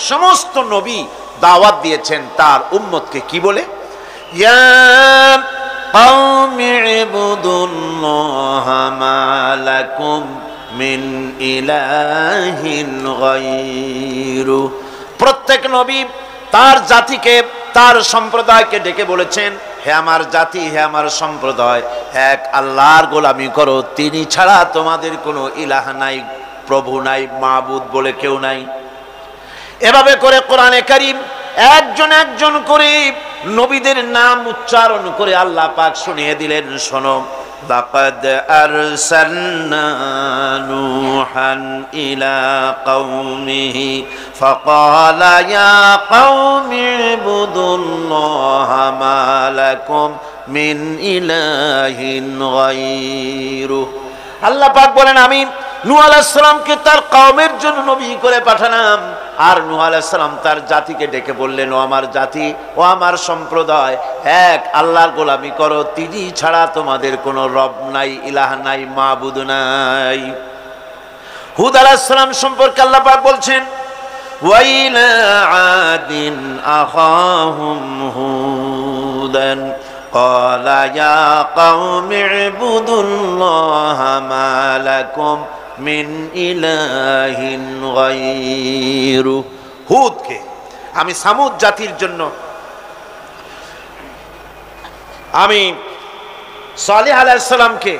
সমস্ত নবী দাওয়াত দিয়েছেন তার উম্মতকে কি বলে? ইয়া কওমি ইবুদুল্লাহা মা লাকুম মিন ইলাহিন গায়রু। প্রত্যেক নবী তার জাতিকে, তার সম্প্রদায়কে ডেকে বলেছেন, হে আমার জাতি, হে আমার সম্প্রদায়, এক আল্লাহর গোলামি করো, তিনি ছাড়া তোমাদের কোনো ইলাহ নাই, প্রভু নাই, মাবুদ বলে কেউ নাই। এভাবে করে কোরআনে কারীম একজন একজন করে নবীদের নাম উচ্চারণ করে আল্লাহ পাক শুনিয়ে দিলেন, শোনো, লাকাদ আরসালনা নূহান ইলা কওমিহি ফাকালা ইয়া কওমি ইবুদুল্লাহা মা লাকুম মিন ইলাহিন গায়রু। আল্লাহ পাক বলেন, আমি নূহ আলাইহিস সালামকে তার কওমের জন্য নবী করে পাঠালাম, আর নূহ আলাইহিস সালাম তার জাতিকে ডেকে বললেন, ও আমার জাতি, ও আমার সম্প্রদায়, এক আল্লাহর গোলামি করো, তিনি ছাড়া তোমাদের কোনো রব নাই, ইলাহ নাই, মাবুদ নাই। হুদ আলাইহিস সালাম সম্পর্কে আল্লাহ পাক বলছেন, ওয়াইলা আদিন আখাহুম হুদান ক্বালা ইয়া কওমি ইবুদুল্লাহা মা লাকুম মিন ইলাহিন গায়রু। হুদকে আমি সামুদ জাতির জন্য, আমি সালেহ আলাইহিস সালামকে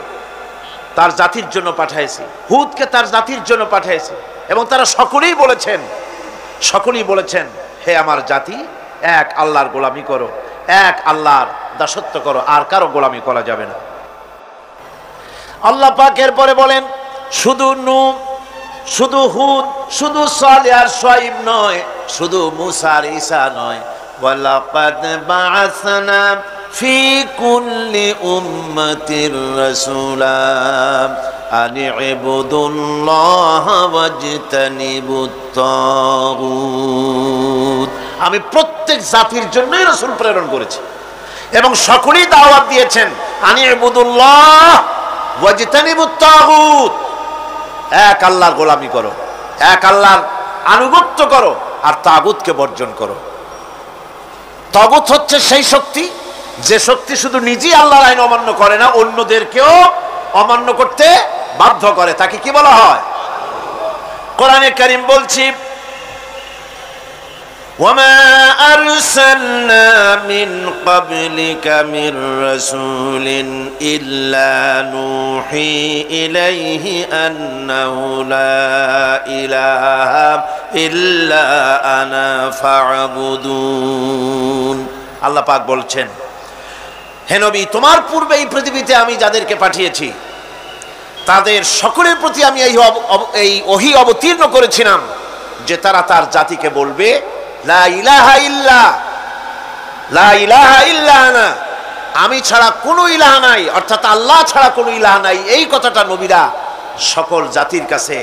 তার জাতির জন্য পাঠাইছি, হুদকে তার জাতির জন্য পাঠাইছি, এবং তারা সকলেই বলেছেন, হে আমার জাতি, এক আল্লাহর গোলামি করো, এক আল্লাহর দাসত্ব করো, আর কারো গোলামি করা যাবে না। আল্লাহ পাক এরপরে বলেন, শুধু নূহ, শুধু হুদ, শুধু সালেহ আর শুআয়ব নয়, শুধু মুসা আর ঈসা নয়, ওয়ালাকাদ বাআসনা ফি কুল্লি উম্মাতির রাসূলা আন ইবুদুল্লাহা ওয়াজতানিবুত তাগুত। আমি প্রত্যেক জাতির জন্যই রাসূল প্রেরণ করেছি, এবং সকলেই দাওয়াত দিয়েছেন, আন ইবুদুল্লাহ ওয়াজতানিবুত তাগুত, এক আল্লাহর গোলামি করো, এক আল্লাহর আনুগত্য করো, আর তাগুতকে বর্জন করো। তাগুত হচ্ছে সেই শক্তি, যে শক্তি শুধু নিজেই আল্লাহর আইন অমান্য করে না, অন্যদেরকেও অমান্য করতে বাধ্য করে, তাকে কি বলা হয়? কোরআনে কারীম বলছি, ওয়ামা আরসালনা মিন ক্বাবলিকা মির রাসূলিন ইল্লা নূহি ইলাইহি আন্নাহু লা ইলাহা ইল্লা আনা ফা'বুদুন। আল্লাহ পাক বলছেন, হে নবী, তোমার পূর্বে এই পৃথিবীতে আমি যাদেরকে পাঠিয়েছি তাদের সকলের প্রতি আমি এই ওহী অবতীর্ণ করেছিলাম যে তারা তার জাতিকে বলবে, লা ইলাহা ইল্লা, লা ইলাহা ইল্লা আনা, আমি ছাড়া কোনো ইলাহ নাই, অর্থাৎ আল্লাহ ছাড়া কোনো ইলাহ নাই। এই কথাটা নবীরা সকল জাতির কাছে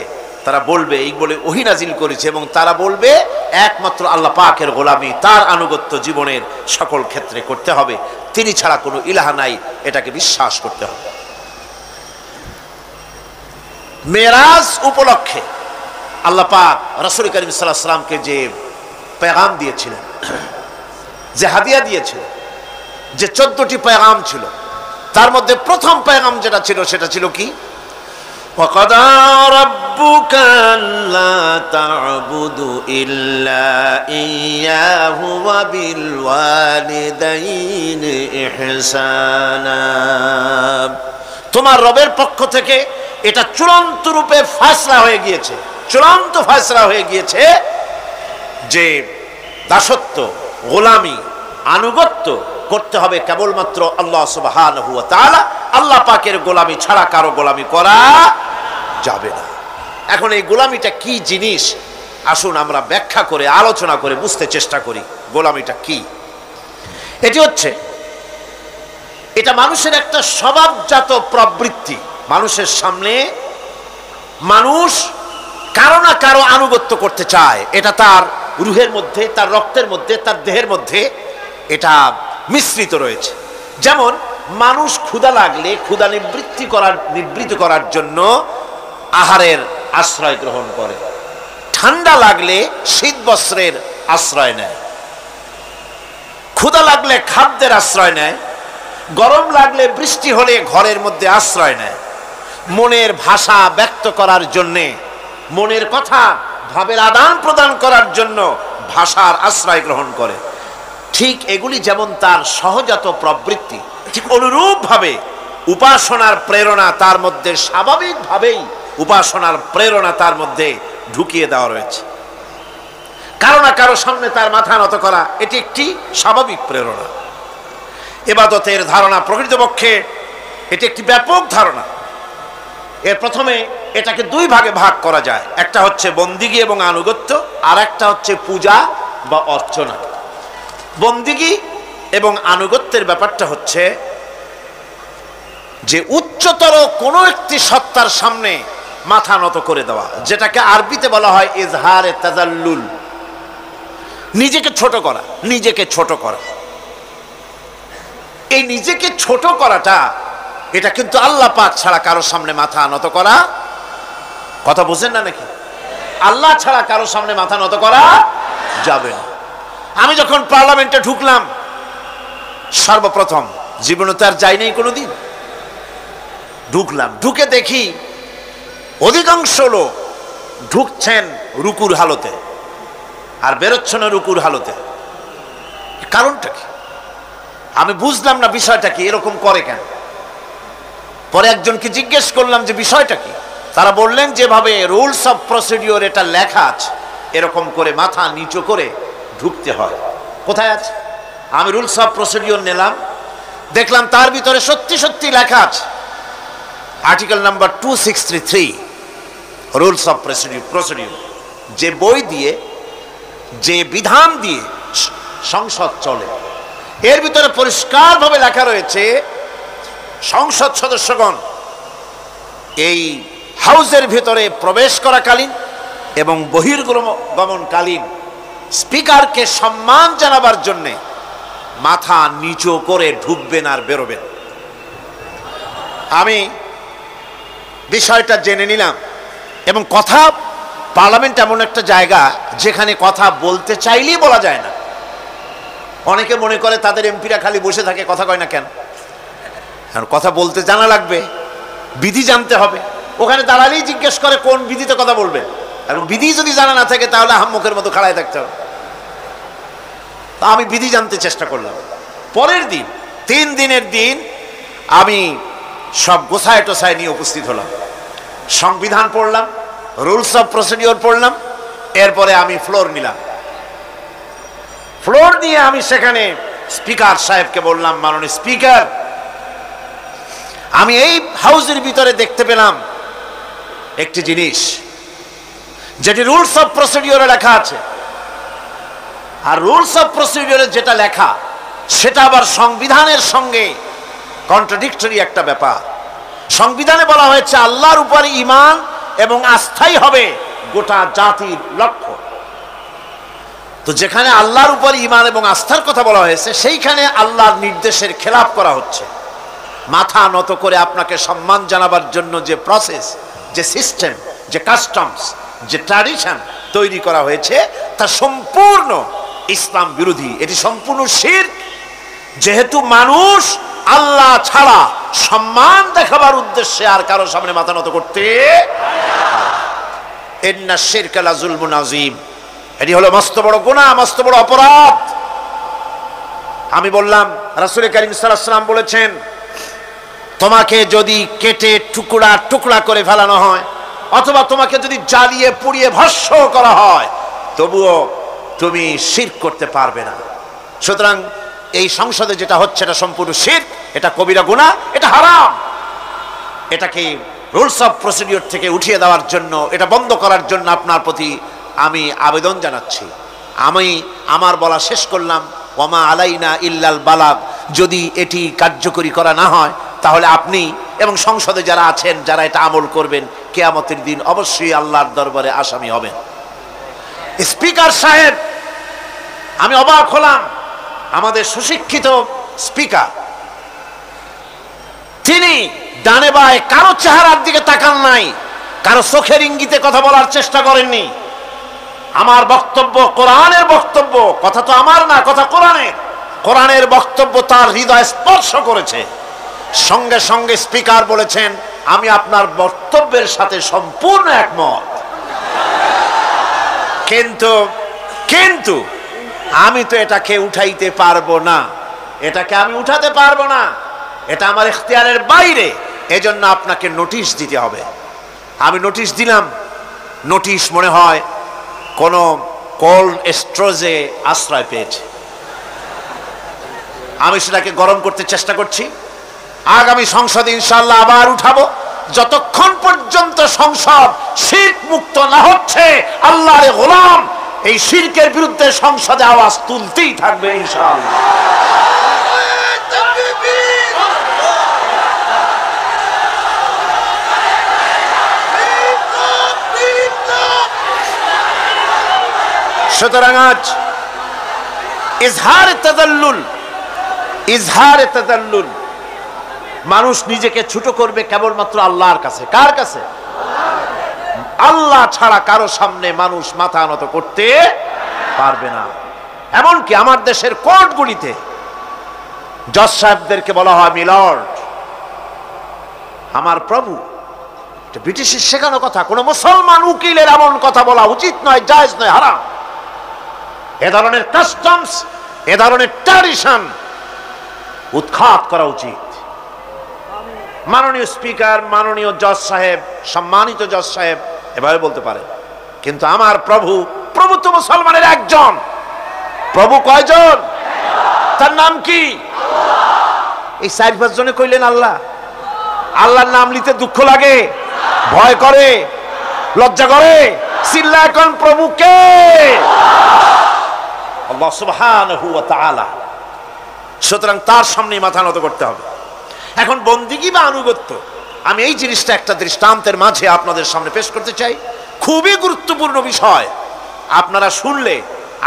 তারা বলবে, এই বলে ওহী নাজিল করেছে, এবং তারা বলবে একমাত্র আল্লাহ পাকের গোলামি, তার আনুগত্য জীবনের সকল ক্ষেত্রে করতে হবে, তিনি ছাড়া কোনো ইলাহ নাই, এটাকে বিশ্বাস করতে হবে। মেরাজ উপলক্ষে আল্লাহ পাক রাসূল কারীম সাল্লাল্লাহু আলাইহি ওয়াসাল্লামকে যে পেগাম দিয়েছিলেন, যে হাদিয়া দিয়েছিলেন, যে 14টি পেগাম ছিল, তার মধ্যে প্রথম পেগাম যেটা ছিল সেটা ছিল কি? وَقَضَى رَبُّكَ أَلَّا تَعْبُدُوا إِلَّا إِيَّاهُ وَبِالْوَالِدَيْنِ إِحْسَانًا। তোমার রবের পক্ষ থেকে এটা চূড়ান্ত রূপে ফয়সালা হয়ে গিয়েছে, চূড়ান্ত ফয়সালা হয়ে গিয়েছে যে দাসত্ব, গোলামি, আনুগত্য করতে হবে কেবলমাত্র আল্লাহ সুবহানাহু ওয়া তাআলা। আল্লাহ পাকের গোলামি ছাড়া কারো গোলামি করা যাবে না। এখন এই গোলামিটা কি জিনিস, আসুন আমরা ব্যাখ্যা করে আলোচনা করে বুঝতে চেষ্টা করি গোলামিটা কি। এটি হচ্ছে, এটা মানুষের একটা স্বভাবজাত প্রবৃত্তি। মানুষের সামনে মানুষ কারো না কারো আনুগত্য করতে চায়, এটা তার রুহের মধ্যে, তার রক্তের মধ্যে, তার দেহের মধ্যে এটা মিশ্রিত রয়েছে। যেমন মানুষ ক্ষুধা লাগলে ক্ষুধা নিবৃত্ত করার জন্য আহারের আশ্রয় গ্রহণ করে, ঠান্ডা লাগলে শীত বস্ত্রের আশ্রয় নেয়, ক্ষুধা লাগলে খাদ্যের আশ্রয় নেয়, গরম লাগলে বৃষ্টি হলে ঘরের মধ্যে আশ্রয় নেয়, মনের ভাষা ব্যক্ত করার জন্যে, মনের কথা ভাবের আদান প্রদান করার জন্য ভাষার আশ্রয় গ্রহণ করে। ঠিক এগুলি যেমন তার সহজাত প্রবৃত্তি, ঠিক অনুরূপভাবে উপাসনার প্রেরণা তার মধ্যে স্বাভাবিকভাবেই উপাসনার প্রেরণা তার মধ্যে ঢুকিয়ে দেওয়া রয়েছে। কারো না কারো সামনে তার মাথা নত করা এটি একটি স্বাভাবিক প্রেরণা। ইবাদতের ধারণা প্রকৃতপক্ষে এটি একটি ব্যাপক ধারণা। এর প্রথমে এটাকে দুই ভাগে ভাগ করা যায়, একটা হচ্ছে বন্দিগি এবং আনুগত্য, আর একটা হচ্ছে পূজা বা অর্চনা। বন্দিগি এবং আনুগত্যের ব্যাপারটা হচ্ছে যে উচ্চতর কোনো একটি সত্তার সামনে মাথা নত করে দেওয়া, যেটাকে আরবিতে বলা হয় ইজহারে তাজাল্লুল, নিজেকে ছোট করা, নিজেকে ছোট করা। এই নিজেকে ছোট করাটা এটা কিন্তু আল্লাহ পাক ছাড়া কারো সামনে মাথা নত করা, কথা বুঝেন না নাকি? আল্লাহ ছাড়া কারো সামনে মাথা নত করা যাবে না। আমি যখন পার্লামেন্টে ঢুকলাম সর্বপ্রথম, জীবনে তো আর যাই নাই কোনোদিন, ঢুকলাম, ঢুকে দেখি অধিকাংশ লোক ঢুকছেন রুকুর হালতে আর বেরোচ্ছেন রুকুর হালতে। কারণটা কি আমি বুঝলাম না, বিষয়টা কি, এরকম করে কেন? পরে একজনকে জিজ্ঞেস করলাম যে বিষয়টা কি। তারা বললেন যেভাবে রুলস অফ প্রসিডিওর এটা লেখা আছে, এরকম করে মাথা নিচু করে ঢুকতে হয়। কোথায় আছে? আমি রুলস অফ প্রসিডিওর নিলাম, দেখলাম তার ভিতরে সত্যি সত্যি লেখা আছে, article number 263 rules of procedure, যে বই দিয়ে, যে বিধান দিয়ে সংসদ চলে, এর ভিতরে পরিষ্কারভাবে লেখা রয়েছে সংসদ সদস্যগণ এই হাউসের ভিতরে প্রবেশ করাকালীন এবং বহির্গমনকালীন স্পিকারকে সম্মান জানাবার জন্যে মাথা নিচু করে ঢুকবেন আর বেরোবেন। আমি বিষয়টা জেনে নিলাম। এবং কথা, পার্লামেন্ট এমন একটা জায়গা যেখানে কথা বলতে চাইলেই বলা যায় না। অনেকে মনে করে তাদের এমপিরা খালি বসে থাকে, কথা কয় না কেন? কারণ কথা বলতে জানা লাগবে, বিধি জানতে হবে। ওখানে দাঁড়ালেই জিজ্ঞেস করে কোন বিধিতে কথা বলবে, এবং বিধি যদি জানা না থাকে তাহলে আহাম্মকের মতো খাড়ায় থাকতে হবে। তা আমি বিধি জানতে চেষ্টা করলাম। পরের দিন, 3 দিনের দিন আমি সব গোছায় টোছায় নিয়ে উপস্থিত হলাম, সংবিধান পড়লাম, রুলস অফ প্রসিডিওর পড়লাম, এরপরে আমি ফ্লোর নিলাম। ফ্লোর নিয়ে আমি সেখানে স্পিকার সাহেবকে বললাম, মাননীয় স্পিকার, আমি এই হাউসের ভিতরে দেখতে পেলাম একটি জিনিস যেটি রুলস অফ প্রসিডিওরে লেখা আছে, আর রুলস অফ প্রসিডিওরে যেটা লেখা সেটা আবার সংবিধানের সঙ্গে কন্ট্রাডিক্টরি একটা ব্যাপার। সংবিধানে বলা হয়েছে আল্লাহর উপর ঈমান এবং আস্থাই হবে গোটা জাতির লক্ষ্য। তো যেখানে আল্লাহর উপর ঈমান এবং আস্থার কথা বলা হয়েছে, সেইখানে আল্লাহর নির্দেশের খেলাপ করা হচ্ছে। মাথা নত করে আপনাকে সম্মান জানাবার জন্য যে প্রসেস, যে সিস্টেম, যে কাস্টমস, যে ট্র্যাডিশন তৈরি করা হয়েছে তা সম্পূর্ণ ইসলাম বিরোধী, এটি সম্পূর্ণ শিরক। যেহেতু মানুষ আল্লাহ ছাড়া সম্মান দেখাবার উদ্দেশ্যে আর কারো সামনে মাথা নত করতে, ইন্না শিরকা লাযুলমুন আযীম, এটি হলো মস্ত বড় গুনাহ, মস্ত বড় অপরাধ। আমি বললাম, রাসূল কারীম সাল্লাল্লাহু আলাইহি ওয়াসাল্লাম বলেছেন, তোমাকে যদি কেটে টুকরা টুকরা করে ফেলানো হয়, অথবা তোমাকে যদি জ্বালিয়ে পুড়িয়ে ভস্ম করা হয়, তবুও তুমি শিরক করতে পারবে না। সুতরাং এই সংসদে যেটা হচ্ছে এটা সম্পূর্ণ শিরক, এটা কবিরা গুনাহ, এটা হারাম। এটাকে রুলস অফ প্রসিডিওর থেকে উঠিয়ে দেওয়ার জন্য, এটা বন্ধ করার জন্য আপনার প্রতি আমি আবেদন জানাচ্ছি। আমি আমার বলা শেষ করলাম, ওয়ামা আলাইনা ইল্লাল বালাগ। যদি এটি কার্যকরী করা না হয় তাহলে আপনি এবং সংসদে যারা আছেন, যারা এটা আমল করবেন, কিয়ামতের দিন অবশ্যই আল্লাহর দরবারে আসামি হবেন। স্পিকার সাহেব, আমি অবাক হলাম, আমাদের সুশিক্ষিত স্পিকার, তিনি ডানে বায়ে কারো চেহারার দিকে তাকান নাই, কারো চোখের ইঙ্গিতে কথা বলার চেষ্টা করেননি। আমার বক্তব্য কোরআনের বক্তব্য, কথা তো আমার না, কথা কোরআনের। কোরআনের বক্তব্য তার হৃদয় স্পর্শ করেছে। সঙ্গে সঙ্গে স্পিকার বলেছেন, আমি আপনার বক্তব্যের সাথে সম্পূর্ণ একমত, কিন্তু আমি তো এটাকে উঠাইতে পারবো না, এটাকে আমি উঠাতে পারবো না, এটা আমার ইখতিয়ারের বাইরে, এজন্য আপনাকে নোটিশ দিতে হবে। আমি নোটিশ দিলাম। নোটিশ মনে হয় কোন কোল্ড স্টোরেজে আশ্রয় পেয়েছে। আমি সেটাকে গরম করতে চেষ্টা করছি। আগামী সংসদে ইনশাআল্লাহ আবার উঠাবো। যতক্ষণ পর্যন্ত সংসদ শিরক মুক্ত না হচ্ছে, আল্লাহর গোলাম এই শিরকের বিরুদ্ধে সংসদে আওয়াজ তুলতেই থাকবে ইনশাআল্লাহ। সুতরাং আজ ইজহারে তাদাল্লুল, মানুষ নিজেকে ছোট করবে কেবলমাত্র আল্লাহর কাছে। কার কাছে? আল্লাহ ছাড়া কারো সামনে মানুষ মাথা নত করতে পারবে না। এমনকি আমার দেশের কোর্টগুলিতে জজ সাহেবদেরকে বলা হয় মিলর্ড, আমার প্রভু। ব্রিটিশের শেখানো কথা, কোন মুসলমান উকিলের এমন কথা বলা উচিত নয়, জায়েজ নয়, হারাম। এ ধরনের কাস্টমস, এ ধরনের ট্র্যাডিশন উৎখাত করা উচিত। মাননীয় স্পিকার, মাননীয় জজ সাহেব, সম্মানিত জজ সাহেব এভাবে বলতে পারে, কিন্তু আমার প্রভু, প্রভু তো মুসলমানের একজন। প্রভু কয়জন? তার নাম কি? এই 4-5 জনে কইলেন আল্লাহ। আল্লাহর নাম নিতে দুঃখ লাগে, ভয় করে, লজ্জা করে, চিল্লা এখন প্রভু কে? আল্লাহ সুবহানাহু ওয়া তাআলা। সুতরাং তার সামনে মাথা নত করতে হবে। এখন বন্দিগি বা আনুগত্য, আমি এই জিনিসটা একটা দৃষ্টান্তের মাঝে আপনাদের সামনে পেশ করতে চাই। খুবই গুরুত্বপূর্ণ বিষয়, আপনারা শুনলে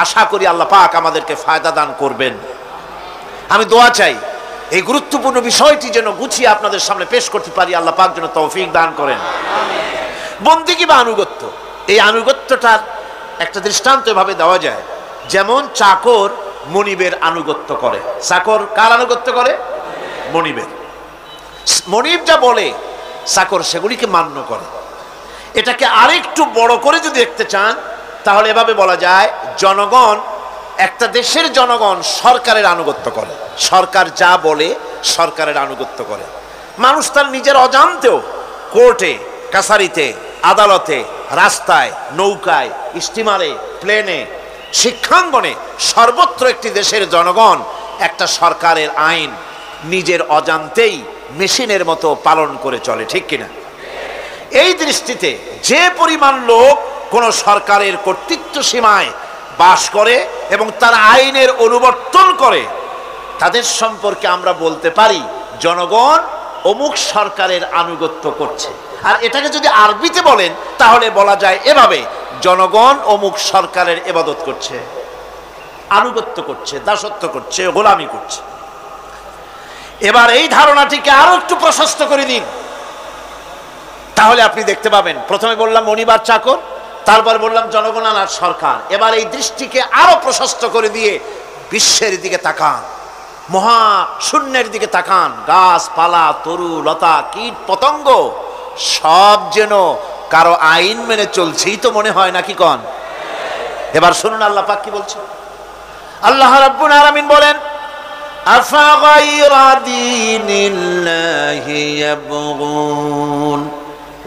আশা করি আল্লাহ পাক আমাদেরকে ফায়দা দান করবেন। আমি দোয়া চাই এই গুরুত্বপূর্ণ বিষয়টি যেন গুছিয়ে আপনাদের সামনে পেশ করতে পারি, আল্লাহ পাক যেন তৌফিক দান করেন। বন্দিগি বা আনুগত্য, এই আনুগত্যটার একটা দৃষ্টান্ত এভাবে দেওয়া যায়, যেমন চাকর মনিবের আনুগত্য করে। চাকর কার আনুগত্য করে? মনিবের। মনিব যা বলে চাকর সেগুলিকে মান্য করে। এটাকে আরেকটু বড় করে যদি দেখতে চান তাহলে এভাবে বলা যায়, জনগণ, একটা দেশের জনগণ সরকারের আনুগত্য করে। সরকার যা বলে সরকারের আনুগত্য করে। মানুষ তার নিজের অজান্তেও কোর্টে, কাছারিতে, আদালতে, রাস্তায়, নৌকায়, স্টিমারে, প্লেনে, শিক্ষাঙ্গনে, সর্বত্র একটি দেশের জনগণ একটা সরকারের আইন নিজের অজান্তেই মেশিনের মতো পালন করে চলে, ঠিক কিনা? এই দৃষ্টিতে যে পরিমাণ লোক কোন সরকারের কর্তৃত্ব সীমায় বাস করে এবং তার আইনের অনুবর্তন করে, তাদের সম্পর্কে আমরা বলতে পারি জনগণ অমুক সরকারের আনুগত্য করছে। আর এটাকে যদি আরবিতে বলেন তাহলে বলা যায় এভাবে, জনগণ অমুক সরকারের ইবাদত করছে, আনুগত্য করছে, দাসত্ব করছে, গোলামি করছে। এবার এই ধারণাটিকে আরো একটু প্রশস্ত করে দিন, তাহলে আপনি দেখতে পাবেন। প্রথমে বললাম মনিবার চাকর, তারপর বললাম জনগণ আর সরকার। এবার এই দৃষ্টিকে আরো প্রশস্ত করে দিয়ে বিশ্বের দিকে তাকান, মহা শূন্যের দিকে তাকান। গাছপালা, তরু লতা, কীট পতঙ্গ সব যেন কারো আইন মেনে চলছেই তো মনে হয়, নাকি কন? এবার শুনুন আল্লাহ পাক কি বলছেন। আল্লাহ রাব্বুল আলামিন বলেন, আফাগায়রা দীনিল্লাহি ইয়াবগুন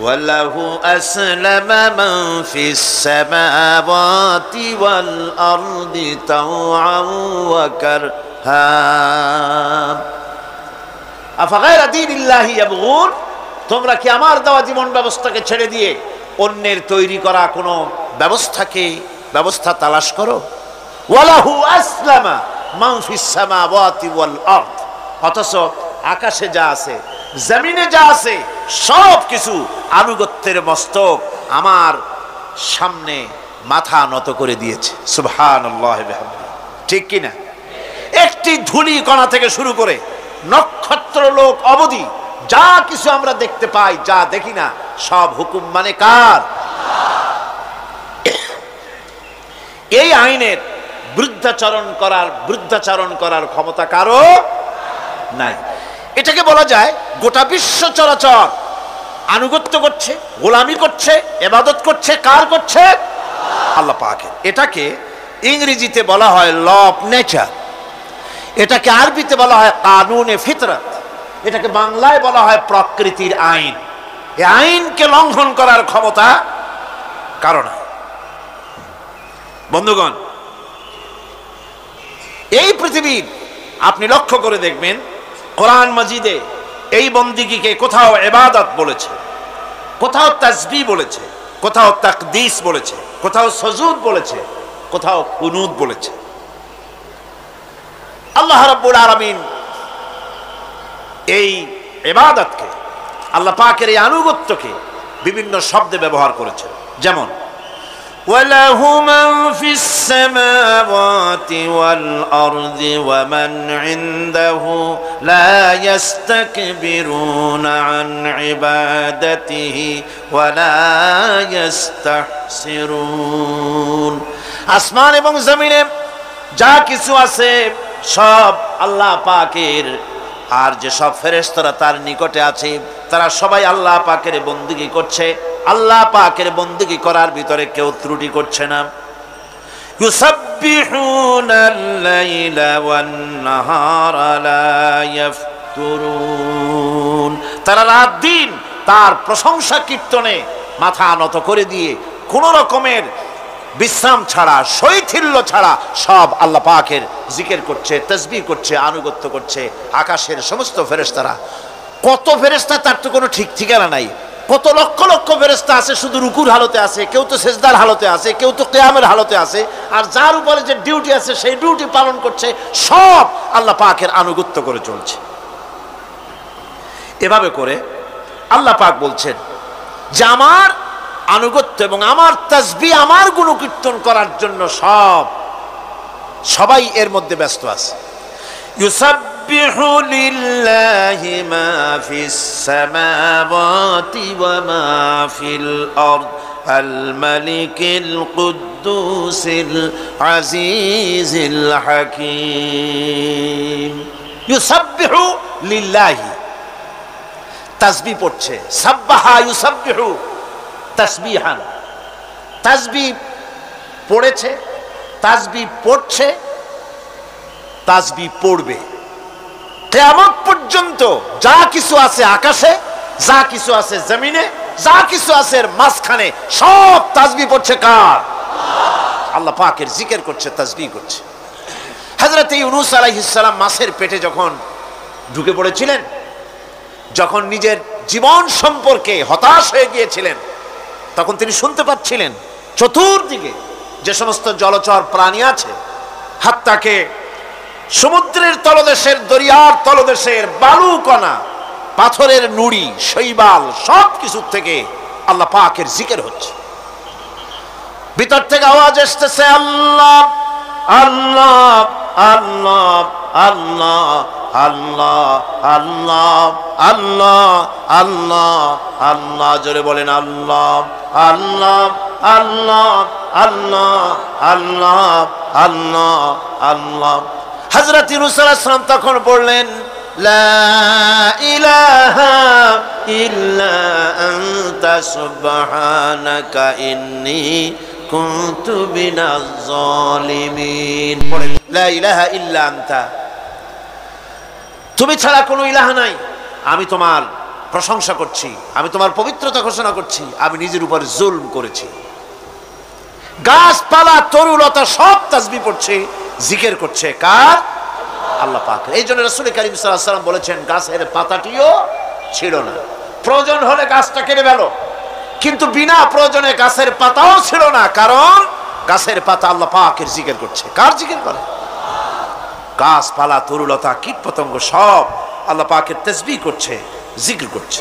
ওয়ালাহু আসলামা মান ফিস সামাওয়াতি ওয়াল আরদি তাওআন ওয়া কারহা। আফাগায়রা দীনিল্লাহি ইয়াবগুন, তোমরা কি আমার দেওয়া জীবন ব্যবস্থাকে ছেড়ে দিয়ে অন্যের তৈরি করা কোনো ব্যবস্থা তালাশ করো? ওয়ালাহু আসলামা মান ফিস সামাওয়াতি ওয়াল আরদ, অথচ আকাশে যা আছে, জমিনে যা আছে, সব কিছু আনুগত্যের মস্তক আমার সামনে মাথা নত করে দিয়েছে। সুবহানাল্লাহ বিহামদিহি, ঠিক কিনা? একটি ধূলি কণা থেকে শুরু করে নক্ষত্র লোক অবধি যা কিছু আমরা দেখতে পাই, যা দেখি না, সব হুকুম মানে কার? এই আইনের বৃদ্ধাচারণ করার ক্ষমতা কারো নাই। এটাকে বলা যায় গোটা বিশ্ব চরাচর আনুগত্য করছে, গোলামি করছে, ইবাদত করছে, কার করছে? আল্লাহ পাকের। এটাকে ইংরেজিতে বলা হয় ল অফ নেচার, এটাকে আরবিতে বলা হয় কানুনে ফিতরত, এটাকে বাংলায় বলা হয় প্রকৃতির আইন। এই আইনকে লঙ্ঘন করার ক্ষমতা কারো নাই। বন্ধুগণ, এই পৃথিবীর আপনি লক্ষ্য করে দেখবেন কোরআন মাজিদে এই বন্দিগিকে কোথাও ইবাদত বলেছে, কোথাও তাসবিহ বলেছে, কোথাও তাকদীস বলেছে, কোথাও সুজুদ বলেছে, কোথাও কুনুত বলেছে। আল্লাহ রাব্বুল আলামিন এই ইবাদতকে, আল্লাহ পাকের এই আনুগত্যকে বিভিন্ন শব্দে ব্যবহার করেছে। যেমন وَلَهُ مَنْ فِي السَّمَاوَاتِ وَالْأَرْضِ وَمَنْ عِنْدَهُ لَا يَسْتَكْبِرُونَ عَنْ عِبَادَتِهِ وَلَا يَسْتَحْسِرُونَ। আসমান এবং জমিনে যা কিছু আছে সব আল্লাহ পাকের, আর যে সব ফেরেশতারা তার নিকটে আছে তারা সবাই আল্লাহ পাকের বন্দেগী করছে। আল্লাহ পাকের বন্দেগী করার ভিতরে কেউ ত্রুটি করছে না। ইউসাব্বিহুনাল লাইলা ওয়ান নাহারা লা ইয়াফতুরুন। তারা রাত দিন তার প্রশংসা কীর্তনে মাথা নত করে দিয়ে কোন রকমের বিশ্রাম ছাড়া, শৈথিল্য ছাড়া সব আল্লাহ পাকের জিকির করছে, তাসবিহ করছে, আনুগত্য করছে। আকাশের সমস্ত ফেরেশতারা, কত ফেরেশতা তার তো কোনো ঠিক ঠিকানা নাই। কত লক্ষ লক্ষ ফেরেশতা আছে শুধু রুকুর হালতে আছে, কেউ তো সেজদার হালতে আছে, কেউ তো কিয়ামের হালতে আছে। আর যার উপরে যে ডিউটি আছে সেই ডিউটি পালন করছে, সব আল্লাহ পাকের আনুগত্য করে চলছে। এভাবে করে আল্লাহ পাক বলছেন যে আমার আনুগত্য এবং আমার তাসবিহ, আমার গুণকীর্তন করার জন্য সবাই এর মধ্যে ব্যস্ত আছে। ইউসাব্বিহু লিল্লাহি মা ফিস সামাওয়াতি ওয়া মা ফিল আরদ আল মালিকিল কুদ্দুসিল আজিজিল হাকীম। ইউসাব্বিহু লিল্লাহি, তাসবিহ পড়ছে, সাব্বাহা ইউসাব্বিহু তাসবিহান, তাসবিহ পড়েছে, তাসবিহ পড়ছে, তাসবিহ পড়বে। কিয়ামত পর্যন্ত যা কিছু আছে আকাশে, যা কিছু আছে জমিনে, যা কিছু আছে এর মাঝখানে সব তাসবিহ পড়ছে কার? আল্লাহ পাকের জিকির করছে, তাসবিহ করছে। হযরত ইউনূস আলাইহিস সালাম মাছের পেটে যখন ঢুকে পড়েছিলেন, যখন নিজের জীবন সম্পর্কে হতাশ হয়ে গিয়েছিলেন, তখন তিনি শুনতে পাচ্ছিলেন চতুর্দিকে যে সমস্ত জলচর প্রাণী আছে, হাত্তাকে সমুদ্রের তলদেশের, দরিয়ার তলদেশের বালুকণা, পাথরের নুড়ি, শৈবাল সব কিছু থেকে আল্লাহ পাকের জিকির হচ্ছে। ভিতর থেকে আওয়াজ আসতেছে আল্লাহ আল্লাহ আল্লাহ আল্লাহ আল্লাহ আল্লাহ আল্লাহ আল্লাহ আল্লাহ। জোরে বলেন আল্লাহ আল্লাহ আল্লাহ আল্লাহ আল্লাহ আল্লাহ আল্লাহ। হযরত ইউনূস আলাইহিস সালাম তখন বললেন লা ইলাহা ইল্লা আনতা সুবহানাকা ইন্নী কুনতু মিনাজ জালিমিন। লা ইলাহা ইল্লা আনতা, তুমি ছাড়া কোনো ইলাহ নাই, আমি তোমার প্রশংসা করছি, আমি তোমার পবিত্রতা ঘোষণা করছি, আমি নিজের উপর জুলম করেছি। গাছপালা তরুলতা সব তাসবিহ পড়ছে, জিকির করছে কার? আল্লাহ পাক। এই জন্য রাসূল কারীম সাল্লাল্লাহু আলাইহি ওয়াসাল্লাম বলেছেন গাছের পাতাটিও ছিল না, প্রয়োজন হলে গাছটা কেটে ফেলো, কিন্তু বিনা প্রয়োজনে গাছের পাতাও ছিল না, কারণ গাছের পাতা আল্লাহ পাকের জিকির করছে। কার জিকির করে? গাছপালা তরুলতা কীট পতঙ্গ সব আল্লাহ পাকের তাসবিহ করছে, জিকির করছে।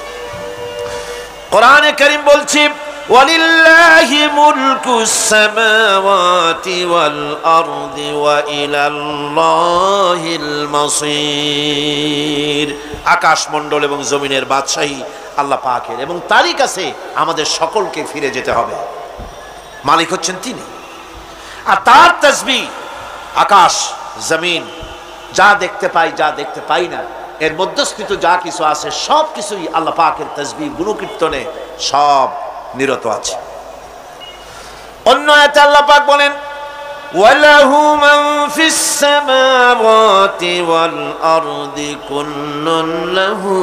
কোরআনে কারীম বলছে ওয়ালিল্লাহি মুলকুস সামাওয়াতি ওয়াল আরদি ওয়া ইলাল্লাহিল মাসির। আকাশ মণ্ডল এবং জমিনের বাদশাহী আল্লাহ পাকের, এবং তারই কাছে আমাদের সকলকে ফিরে যেতে হবে। মালিক হচ্ছেন তিনি। আর তার তাসবিহ আকাশ জমিন, যা দেখতে পাই যা দেখতে পাই না, এর মধ্যস্থিত যা কিছু আছে সব কিছুই আল্লাহ পাকের তাসবিহ গুণকীর্তনে সব নিরত আছে। অন্য আয়াতে আল্লাহ পাক বলেন, ওয়ালাহু মান ফিস সামাওয়াতি ওয়াল আরদি কুল্লুন লাহু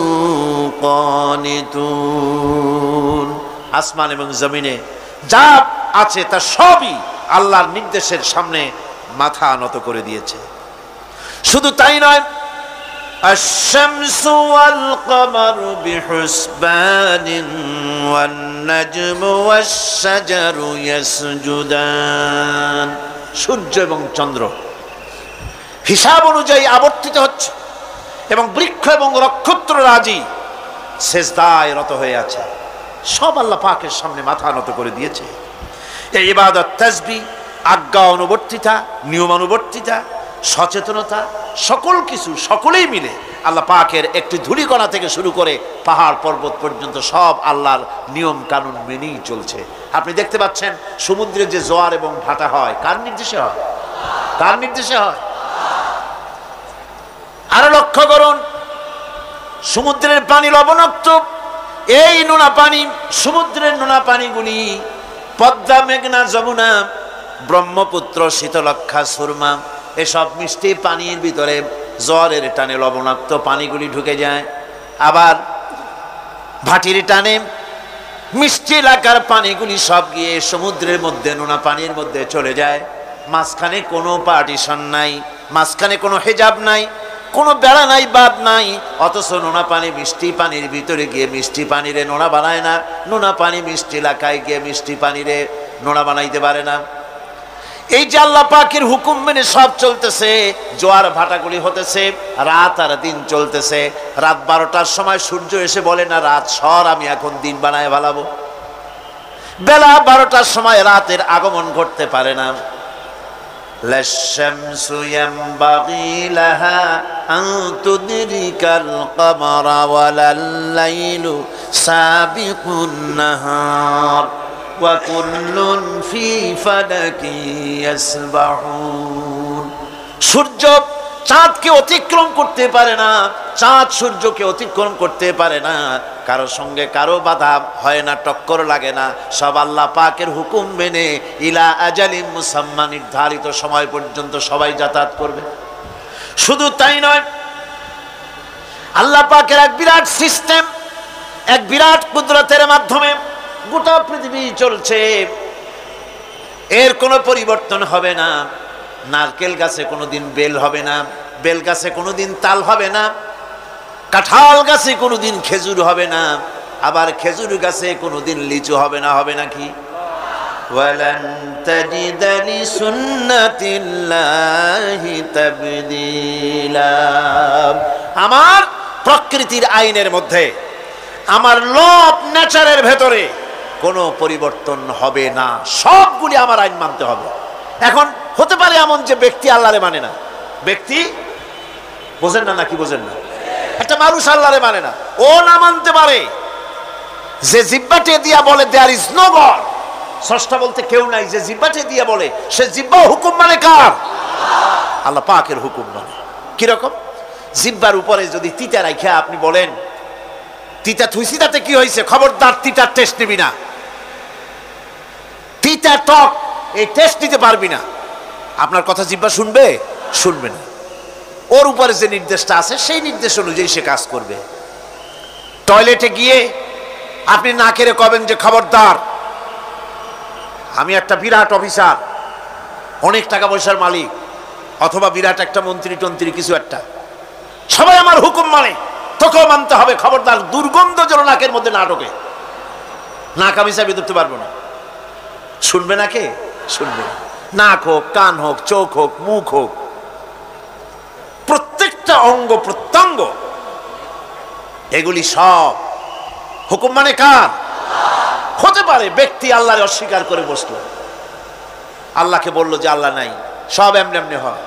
কানিতুন। আসমান এবং জমিনে যা আছে তা সবই আল্লাহর নির্দেশের সামনে মাথা নত করে দিয়েছে। শুধু তাই নয়, আশ-শামসু ওয়াল কমারু বিহুসবানিন ওয়ান নাজমু ওয়াশ-শাজারু ইয়াসজুদান। সূর্য এবং চন্দ্র হিসাব অনুযায়ী আবর্তিত হচ্ছে এবং বৃক্ষ এবং নক্ষত্ররাজি সেজদায় রত হয়ে আছে। সব আল্লাহ পাকের সামনে মাথা নত করে দিয়েছে। এই ইবাদত, তাসবিহ, আজ্ঞা অনুবর্তিতা, নিয়মানুবর্তিতা, সচেতনতা, সকল কিছু সকলেই মিলে আল্লাহ পাকের একটি ধূলিকণা থেকে শুরু করে পাহাড় পর্বত পর্যন্ত সব আল্লাহর নিয়ম কানুন মেনেই চলছে। আপনি দেখতে পাচ্ছেন সমুদ্রে যে জোয়ার এবং ভাটা হয় কার নির্দেশে হয়? কার নির্দেশে হয়? আরো লক্ষ্য করুন, সমুদ্রের পানি লবণাক্ত। এই নোনা পানি, সমুদ্রের নোনা পানিগুলি পদ্মা, মেঘনা, যমুনা, ব্রহ্মপুত্র, শীতলক্ষা, সুরমা এসব মিষ্টি পানির ভিতরে জ্বরের টানে লবণাক্ত পানিগুলি ঢুকে যায়। আবার ভাটির টানে মিষ্টি এলাকার পানিগুলি সব গিয়ে সমুদ্রের মধ্যে নোনা পানির মধ্যে চলে যায়। মাঝখানে কোনো পার্টিশন নাই, মাঝখানে কোনো হেজাব নাই, কোনো বেড়া নাই, বাদ নাই। অথচ নোনা পানি মিষ্টি পানির ভিতরে গিয়ে মিষ্টি পানিরে নোনা বানায় না, নোনা পানি মিষ্টি এলাকায় গিয়ে মিষ্টি পানিরে নোনা বানাইতে পারে না। এই যে আল্লাহ পাকের হুকুম মেনে সব চলতেছে, জোয়ার ভাটাগুলি হতেছে, রাত আর দিন চলতেছে। রাত 12টার সময় সূর্য এসে বলে না, রাত সর, আমি এখন দিন বানায় ভালাবো। বেলা 12টার সময় রাতের আগমন ঘটতে পারে না। লাশ-শামসু ইয়ামবাগি লাহা আন তুদরিকাল কমারা ওয়ালাল লাইলু সাবিকুন নাহার ওয়া কুল্লুন ফি ফালাকি ইয়াসবাহুন। সূর্য চাঁদকে অতিক্রম করতে পারে না, চাঁদ সূর্যকে অতিক্রম করতে পারে না। কারোর সঙ্গে কারো বাধা হয় না, টক্কর লাগে না। সব আল্লাহ পাকের হুকুম মেনে ইলা আজালিম মুসাম্মা, নির্ধারিত সময় পর্যন্ত সবাই যাতায়াত করবে। শুধু তাই নয়, আল্লাহ পাকের এক বিরাট সিস্টেম, এক বিরাট কুদরতের মাধ্যমে গোটা পৃথিবী চলছে। এর কোনো পরিবর্তন হবে না। নারকেল গাছে কোনোদিন বেল হবে না, বেল গাছে কোনোদিন তাল হবে না, কাঁঠাল গাছে কোনোদিন খেজুর হবে না, আবার খেজুর গাছে কোনোদিন লিচু হবে না। হবে নাকি? ওয়ালান তাজিদা লিসুন্নাতিল্লাহি তাবদীলা। আমার প্রকৃতির আইনের মধ্যে, আমার ল অফ নেচারের ভেতরে কোনো পরিবর্তন হবে না। সবগুলি আমার আইন মানতে হবে। এখন হতে পারে এমন যে ব্যক্তি আল্লাহরে মানে না, ব্যক্তি বোঝেন না নাকি? বোঝেন না? একটা মানুষ আল্লাহরে মানে না, ও না মানতে পারে। যে জিহ্বাটে দিয়া বলে দেয়ার ইজ নো গড, স্রষ্টা বলতে কেউ নাই, যে জিহ্বাটে দিয়া বলে সে জিহ্বা হুকুম মানে কার? আল্লাহ পাকের হুকুম মানে। কিরকম? জিহ্বার উপরে যদি তিতা রাখা আপনি বলেন তিতা থুইছি, তাতে কি হয়েছে? খবরদার তিতার টেস্ট নিবি না, তিতা টক এই টেস্ট নিতে পারবি না। আপনার কথা জিহ্বা শুনবে? শুনবে না। ওর উপরে যে নির্দেশটা আছে সেই নির্দেশ অনুযায়ী সে কাজ করবে। টয়লেটে গিয়ে আপনি নাকেরে কবেন যে খবরদার, আমি একটা বিরাট অফিসার, অনেক টাকা পয়সার মালিক, অথবা বিরাট একটা মন্ত্রী টন্ত্রী কিছু একটা, সবাই আমার হুকুম মানে, তোকেও মানতে হবে। খবরদার দুর্গন্ধ যেন নাকের মধ্যে না ঢোকে। নাক আমি চাবি ধরতে পারবো না। শুনবে না কে? শুনবে না। নাক হোক, কান হোক, চোখ হোক, মুখ হোক, প্রত্যেকটা অঙ্গ প্রত্যঙ্গ, এগুলি সব হুকুম মানে কার? হতে পারে ব্যক্তি আল্লাহরে অস্বীকার করে বসলো, আল্লাহকে বললো যে আল্লাহ নাই, সব এমনি এমনি হয়।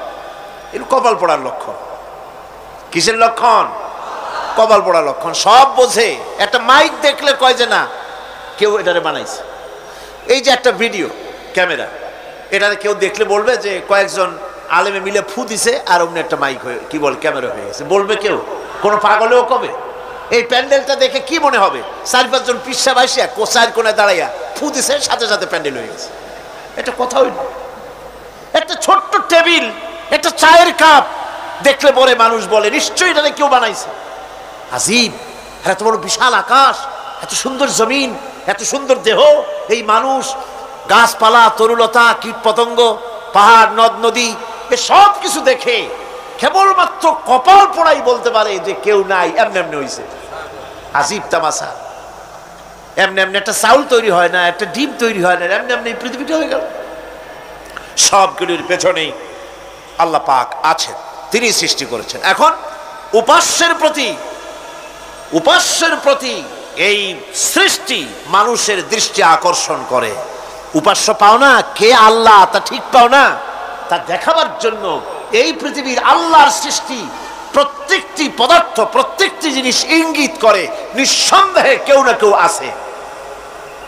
এর কপাল পড়ার লক্ষণ। কিসের লক্ষণ? কপাল পড়ার লক্ষণ। সব বোঝে। একটা মাইক দেখলে কয় যে না, কেউ এটারে বানাইছে। এই যে একটা ভিডিও ক্যামেরা, এটা কেউ দেখলে বলবে যে কয়েকজন আলেমে মিলে ফু দিছে আর অমনি একটা মাইক হয়ে কি বল ক্যামেরা হয়ে গেছে, বলবে কেউ? কোনো পাগলেও কবে? এই প্যান্ডেলটা দেখে কি মনে হবে? 4-5 জন পিসা বাইসিয়া কোচার কোনায় দাঁড়াইয়া ফু দিছে, সাথে সাথে প্যান্ডেল হয়ে গেছে। এটা কথা হইল? একটা ছোট্ট টেবিল, একটা চায়ের কাপ দেখলে পরে মানুষ বলে নিশ্চয়ই এটা কেউ বানাইছে। আজীব! এত বড় বিশাল আকাশ, এত সুন্দর জমিন, এত সুন্দর দেহ, এই মানুষ, গাছপালা, তরুলতা, কীট পতঙ্গ, পাহাড়, নদ নদী, এ সব কিছু দেখে কেবলমাত্র কপাল পোড়াই বলতে পারে যে কেউ নাই। এমনি এমনি হয়েছে। আজীব তামাশা! এমনি এমনি একটা চাউল তৈরি হয় না, একটা ডিম তৈরি হয় না, এমনি এমনি পৃথিবীটা হয়ে গেল। সবগুলির পেছনেই আল্লাহ পাক আছেন, তিনি সৃষ্টি করেছেন। এখন উপাস্যের প্রতি এই সৃষ্টি মানুষের দৃষ্টি আকর্ষণ করে। উপাস্য পাও না কে আল্লাহ, তা ঠিক পাও না, তা দেখাবার জন্য এই পৃথিবীর আল্লাহর সৃষ্টি প্রত্যেকটি পদার্থ, প্রত্যেকটি জিনিস ইঙ্গিত করে নিঃসন্দেহে কেউ না কেউ আছে,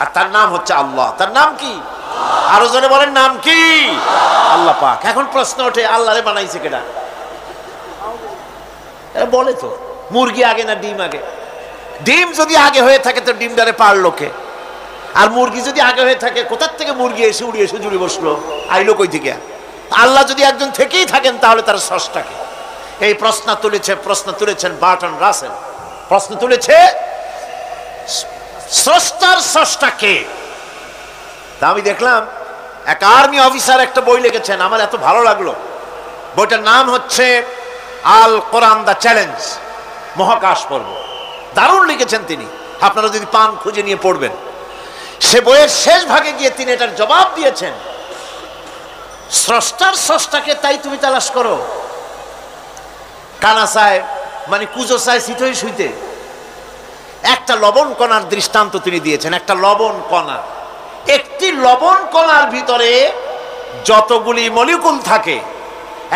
আর তার নাম হচ্ছে আল্লাহ। তার নাম কি? আরো জনে বলেন, নাম কি? আল্লাহ পাক। এখন প্রশ্ন ওঠে, আল্লাহরে বানাইছে কেডা? বলে তো মুরগি আগে না ডিম আগে? ডিম যদি আগে হয়ে থাকে তো ডিমটারে পারলো কে? আর মুরগি যদি আগে হয়ে থাকে, কোথার থেকে মুরগি এসে উড়ে এসে জুড়ে বসলো, আইলো কই থেকে? আল্লাহ যদি একজন থেকেই থাকেন তাহলে তার স্রষ্টাকে? এই প্রশ্ন তুলেছেন বার্টন রাসেল। প্রশ্ন তুলেছে স্রষ্টার স্রষ্টাকে। তা আমি দেখলাম এক আর্মি অফিসার একটা বই লিখেছেন, আমার এত ভালো লাগলো। বইটার নাম হচ্ছে আল কোরআন দ্য চ্যালেঞ্জ, মহাকাশ পর্ব। দারুণ লিখেছেন তিনি, আপনারা যদি পান খুঁজে নিয়ে পড়বেন। সে বইয়ের শেষ ভাগে গিয়ে তিনি এটার জবাব দিয়েছেন, স্রষ্টার স্রষ্টাকে তাই তুমি তালাশ করো। কানা চায় মানে কুজো চায় শীতই শুইতে। একটা লবণ কণার দৃষ্টান্ত তিনি দিয়েছেন। একটা লবণ কণা, একটি লবণ কণার ভিতরে যতগুলি মলিকুল থাকে,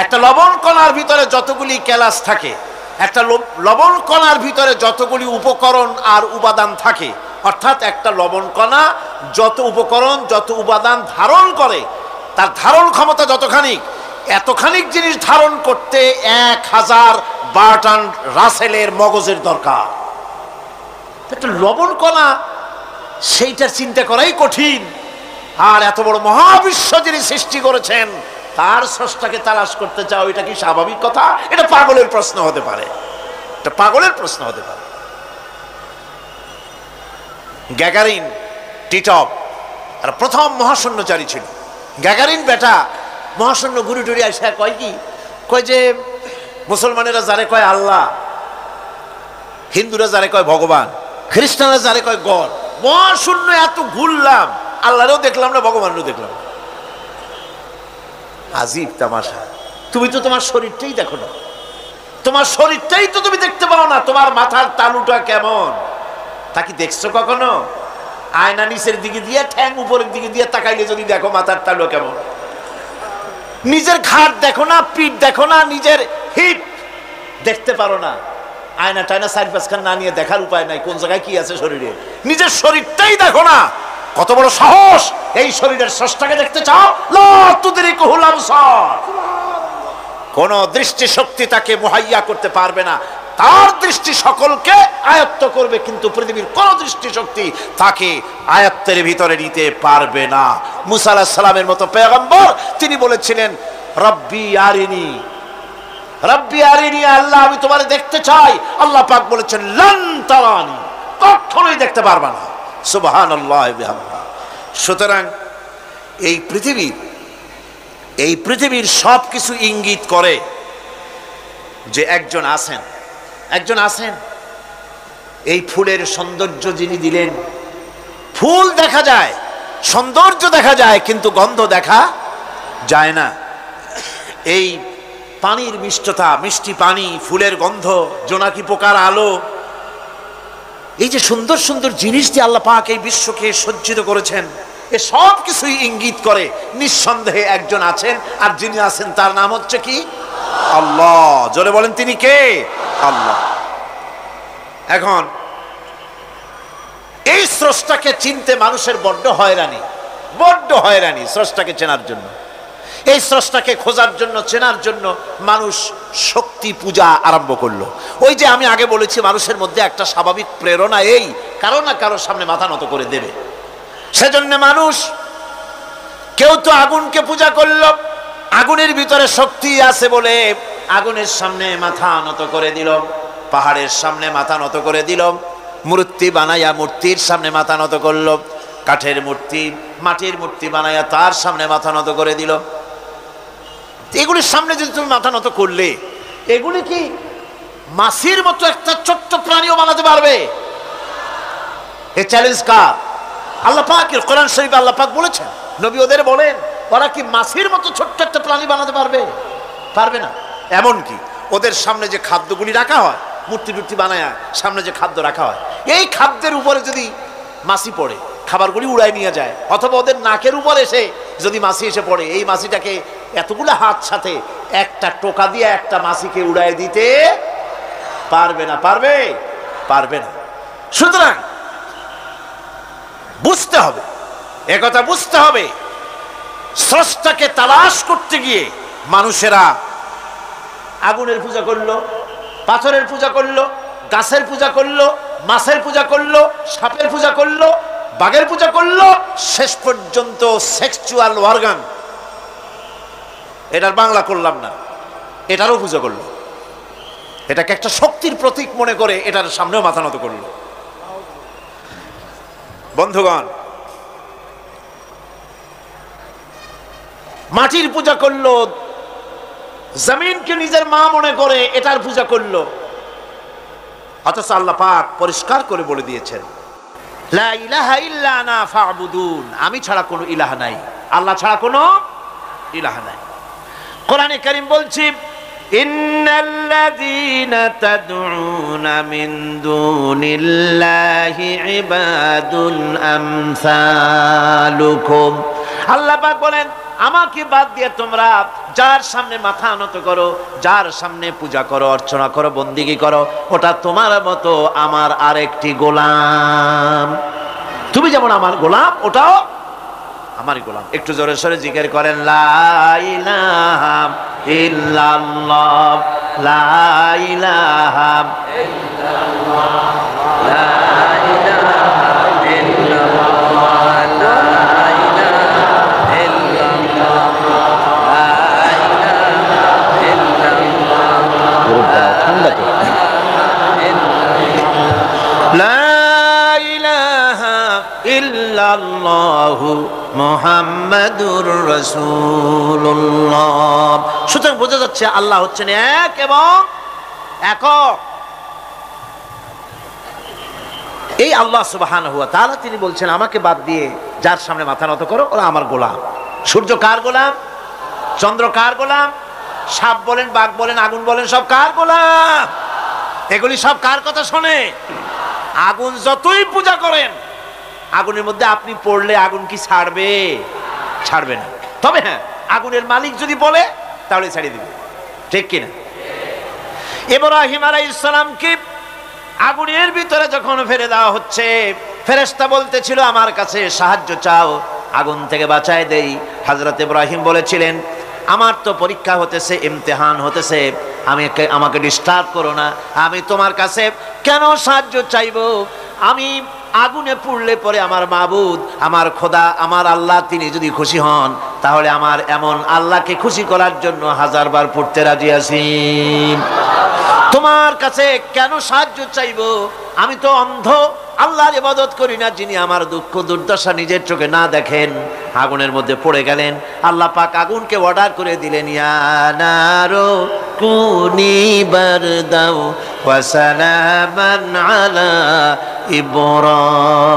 একটা লবণ কণার ভিতরে যতগুলি ক্যালাস থাকে, একটা লবণ কণার ভিতরে যতগুলি উপকরণ আর উপাদান থাকে, অর্থাৎ একটা লবণ কণা যত উপকরণ, যত উপাদান ধারণ করে, তার ধারণ ক্ষমতা যতখানি, এতখানি জিনিস ধারণ করতে 1000 বার্টন রাসেলের মগজের দরকার। একটা লবণ কণা, সেইটার চিন্তা করাই কঠিন। আর এত বড় মহাবিশ্ব যিনি সৃষ্টি করেছেন তার স্রষ্টাকে তালাশ করতে চাও, এটা কি স্বাভাবিক কথা? এটা পাগলের প্রশ্ন হতে পারে, এটা পাগলের প্রশ্ন হতে পারে। গ্যাগারিন টিটপ আর প্রথম মহাশূন্যচারী ছিল। গ্যাগারিন বেটা মহাশূন্য ঘুরে টুরি আসে, কয় কি? কয় যে মুসলমানেরা যারে কয় আল্লাহ, হিন্দুরা যারে কয় ভগবান, খ্রিস্টানরা যারে কয় গড, মহাশূন্য এত ঘুরলাম, আল্লাহরেও দেখলাম না, ভগবানেরও দেখলাম না। আজীব তামাশা! তুমি তো তোমার শরীরটাই দেখো না, তোমার শরীরটাই তো তুমি দেখতে পাও না। তোমার মাথার তালুটা কেমন তা কি দেখছো কখনো? আয়না নিচের দিকে দিয়ে, ঠ্যাং উপরের দিকে দিয়ে তাকাইলে যদি দেখো মাথার তালু কেমন। নিজের ঘাট দেখো না, পিঠ দেখো না, নিজের হিপ দেখতে পারো না। আয়না টায়না 4-5 না নিয়ে দেখার উপায় নাই কোন জায়গায় কি আছে শরীরে। নিজের শরীরটাই দেখো না। কত বড় সাহস! এই শরীরের স্রষ্টাকে দেখতে চাও? লা তুদরিকুহুল আবসার। কোন দৃষ্টি শক্তি তাকে মুহাইয়া করতে পারবে না। তার দৃষ্টি সকলকে আয়ত্ত করবে, কিন্তু পৃথিবীর কোন দৃষ্টি শক্তি তাকে আয়ত্তের ভিতরে নিতে পারবে না। মুসা আলাইহিস সালামের মতো পয়গম্বর, তিনি বলেছিলেন রব্বি আরিনি, রব্বি আরিনি, আল্লাহ আমি তোমারে দেখতে চাই। আল্লাহ পাক বলেছেন লান তারানি, কখনোই দেখতে পারবে না। সুবহানাল্লাহ বিহামদিহি। সুতরাং এই পৃথিবীর সব কিছু ইঙ্গিত করে যে একজন আছেন। এই ফুলের সৌন্দর্য যিনি দিলেন, ফুল দেখা যায়, সৌন্দর্য দেখা যায়, কিন্তু গন্ধ দেখা যায় না। এই পানির মিষ্টতা, মিষ্টি পানি, ফুলের গন্ধ, জোনাকি পোকার আলো, এই যে সুন্দর সুন্দর জিনিস দিয়ে আল্লাহ পাক এই বিশ্বকে সজ্জিত করেছেন, এ সব কিছুই ইঙ্গিত করে নিঃসন্দেহে একজন আছেন। আর যিনি আছেন তার নাম হচ্ছে কি? আল্লাহ। জোরে বলেন, তিনি কে? আল্লাহ। এখন এই স্রষ্টাকে চিনতে মানুষের বড্ড হয়রানি। বড্ড হয়রানি স্রষ্টাকে চেনার জন্য। এই স্রষ্টাকে খোঁজার জন্য, চেনার জন্য মানুষ শক্তি পূজা আরম্ভ করলো। ওই যে আমি আগে বলেছি, মানুষের মধ্যে একটা স্বাভাবিক প্রেরণা এই কারো না কারোর সামনে মাথা নত করে দেবে। সেজন্য মানুষ, কেউ তো আগুনকে পূজা করলো, আগুনের ভিতরে শক্তি আছে বলে আগুনের সামনে মাথা নত করে দিল, পাহাড়ের সামনে মাথা নত করে দিল, মূর্তি বানাইয়া মূর্তির সামনে মাথা নত করলো, কাঠের মূর্তি, মাটির মূর্তি বানাইয়া তার সামনে মাথা নত করে দিল। এগুলির সামনে যদি তুমি মাথা নত করলে, এগুলি কি মাছির মতো একটা ছোট্ট প্রাণীও বানাতে পারবে? এই চ্যালেঞ্জ কার? আল্লাহ পাকের। কোরআন শরীফে আল্লাহ পাক বলেছেন, নবী ওদের বলেন, ওরা কি মাছির মতো ছোট্ট একটা প্রাণী বানাতে পারবে? পারবে না। এমনকি ওদের সামনে যে খাদ্যগুলি রাখা হয়, মূর্তি টুর্তি বানায় সামনে যে খাদ্য রাখা হয়, এই খাদ্যের উপরে যদি মাছি পড়ে, খাবারগুলি উড়াই নিয়ে যায়, অথবা ওদের নাকের উপর এসে যদি মাছি এসে পড়ে, এই মাছিটাকে এতগুলো হাত সাথে একটা টোকা দিয়ে একটা মাছিকে উড়াই দিতে পারবে না। পারবে? পারবে না। সুতরাং বুঝতে হবে, একথা বুঝতে হবে, স্রষ্টাকে তালাশ করতে গিয়ে মানুষেরা আগুনের পূজা করলো, পাথরের পূজা করলো, গাছের পূজা করলো, মাছের পূজা করলো, সাপের পূজা করলো, বাঘের পূজা করলো, শেষ পর্যন্ত সেক্সুয়াল অর্গান, এটার বাংলা করলাম না, এটারও পূজা করলো। এটাকে একটা শক্তির প্রতীক মনে করে এটার সামনেও মাথা নত করলো। বন্ধুগণ, মাটির পূজা করলো, জমিনকে নিজের মা মনে করে এটার পূজা করলো। অথচ আল্লাহ পাক পরিষ্কার করে বলে দিয়েছেন, লা ইলাহা ইল্লা আনা ফা'বুদুন, আমি ছাড়া কোনো ইলাহ নাই, আল্লাহ ছাড়া কোনো ইলাহ নাই। কোরআনে কারীম বলছে, ইন্নাল্লাযীনা তাদউনা মিন দুনিল্লাহি ইবাদুন আমসালুকুম। আল্লাহ পাক বলেন, আমাকে বাদ দিয়ে তোমরা যার সামনে মাথা নত করো, যার সামনে পূজা করো, অর্চনা করো, বন্দিগি করো, ওটা তোমার মতো আমার আরেকটি গোলাম। তুমি যেমন আমার গোলাম, ওটাও আমার গোলাম। একটু জোরে সরে জিকির করেন, লা ইলাহা ইল্লাল্লাহ, লা ইলাহা ইল্লাল্লাহ, লা ইলাহা ইল্লাল্লাহ, লা ইল্লাল্লাহু মুহাম্মাদুর রাসূলুল্লাহ। সুতরাং বোঝা যাচ্ছে আল্লাহ হচ্ছেন এক এবং একক। এই আল্লাহ সুবহানাহু ওয়া তাআলা তিনি বলছেন, আমাকে বাদ দিয়ে যার সামনে মাথা নত করো, ওরা আমার গোলাম। সূর্য কার গোলাম? চন্দ্র কার গোলাম? সাপ বলেন, বাঘ বলেন, আগুন বলেন, সব কার গোলাম? এগুলি সব কার কথা শোনে? আগুন যতই পূজা করেন, আগুনের মধ্যে আপনি পড়লে আগুন কি ছাড়বে? ছাড়বে না। তবে হ্যাঁ, আগুনের মালিক যদি বলে তাহলে ছাড়িয়ে দিবে, ঠিক কিনা? ইব্রাহিম আলাইহিস সালামকে আগুনের ভিতরে যখন ফেলে দেওয়া হচ্ছে, ফেরেশতা বলতেছিল, আমার কাছে সাহায্য চাও, আগুন থেকে বাঁচায় দেই। হযরত ইব্রাহিম বলেছিলেন, আমার তো পরীক্ষা হতেছে, ইমতিহান হতেছে, আমাকে ডিস্টার্ব করো না, আমি তোমার কাছে কেন সাহায্য চাইবো? আমি আগুনে পুড়লে পরে আমার মাবুদ, আমার খোদা, আমার আল্লাহ, তিনি যদি খুশি হন, তাহলে আমার এমন আল্লাহকে খুশি করার জন্য 1000 বার পড়তে রাজি আছি। তোমার কাছে কেন সাহায্য চাইবো? আমি তো অন্ধ, আল্লাহর ইবাদত করি না, যিনি আমার দুঃখ দুর্দশা নিজের চোখে না দেখেন। আগুনের মধ্যে পড়ে গেলেন। আল্লাহ পাক আগুনকে অর্ডার করে দিলেন, ইয়া নারু কুনি বারদাও ওয়া সালামান আলা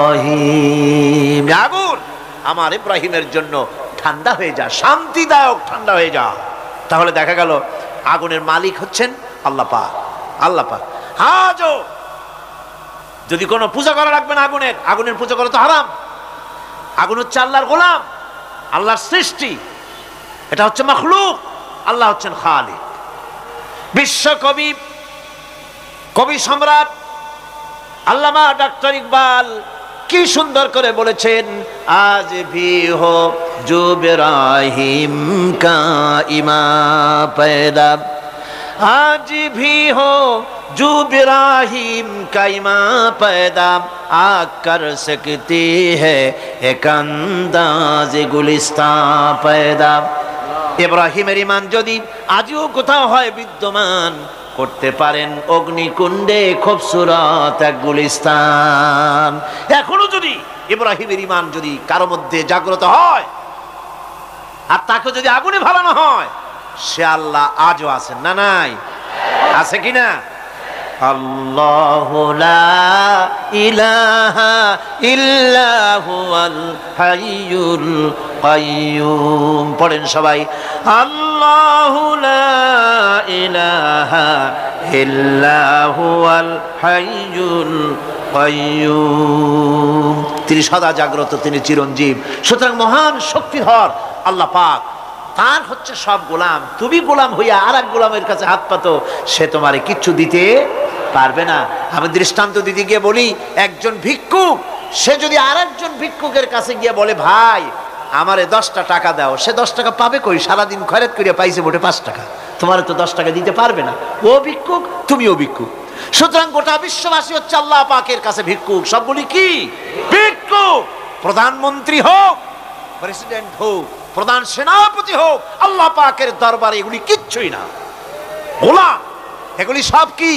ইব্রাহিম। আগুন, আমার ইব্রাহিমের জন্য ঠান্ডা হয়ে যা, শান্তিদায়ক ঠান্ডা হয়ে যা। তাহলে দেখা গেল আগুনের মালিক হচ্ছেন আল্লাহ পাক। আল্লাহ পাক আজও যদি কোনো পূজা করা রাখবেন আগুনের, আগুনের পূজা করা তো হারাম। আগুন হচ্ছে আল্লাহর গোলাম, আল্লাহর সৃষ্টি, এটা হচ্ছে মাখলুক, আল্লাহ হচ্ছেন খালিক। বিশ্বকবি, কবি সম্রাট আল্লামা ডক্টর ইকবাল কি সুন্দর করে বলেছেন, আজ ভি হো জো ইব্রাহিম কা ইমা पैदा, आज भी हो जो इब्राहिम का इमां पैदा, आ कर सकती है एक अंदाज गुलिस्तां पैदा। ইব্রাহিমের ঈমান যদি আজও কোথাও হয় বিদ্যমান, করতে পারেন অগ্নিকুণ্ডে খুবসুরত এক গুলিস্তান। এখনো যদি ইব্রাহিমের ঈমান যদি কারো মধ্যে জাগ্রত হয় আর তাকে যদি আগুনে ভালানো হয়, সে আল্লাহ আজও আছেন না নাই? আছে কিনা? আল্লাহু লা ইলাহা ইল্লা হুয়াল হাইয়ুল কাইয়্যুম। পড়েন সবাই, আল্লাহু লা ইলাহা ইল্লা হুয়াল হাইয়ুল কাইয়্যুম। তিনি সদা জাগ্রত, তিনি চিরঞ্জীব। সুতরাং মহান শক্তিধর আল্লাহ পাক, তার হচ্ছে সব গোলাম। তুমি গোলাম হইয়া আর এক গোলামের কাছে হাত পাতো, সে তোমারে কিচ্ছু দিতে পারবে না। আমি দৃষ্টান্ত দিতে গিয়ে বলি, একজন ভিক্ষুক সে যদি আর একজন ভিক্ষুকের কাছে গিয়ে বলে, ভাই আমারে 10টা টাকা দাও, সে 10 টাকা পাবে কই? সারাদিন খয়রাত করিয়া পাইছে মোটে 5 টাকা, তোমারে তো 10 টাকা দিতে পারবে না। ও ভিক্ষুক, তুমিও ভিক্ষুক। সুতরাং গোটা বিশ্ববাসী হচ্ছে আল্লাহ পাকের কাছে ভিক্ষুক। সবগুলি কি ভিক্ষুক? প্রধানমন্ত্রী হোক, প্রেসিডেন্ট হোক, প্রধান সেনাপতি হোক, আল্লাহ পাকের দরবারে এগুলি কিচ্ছুই না, গোলাম। এগুলি সব কি?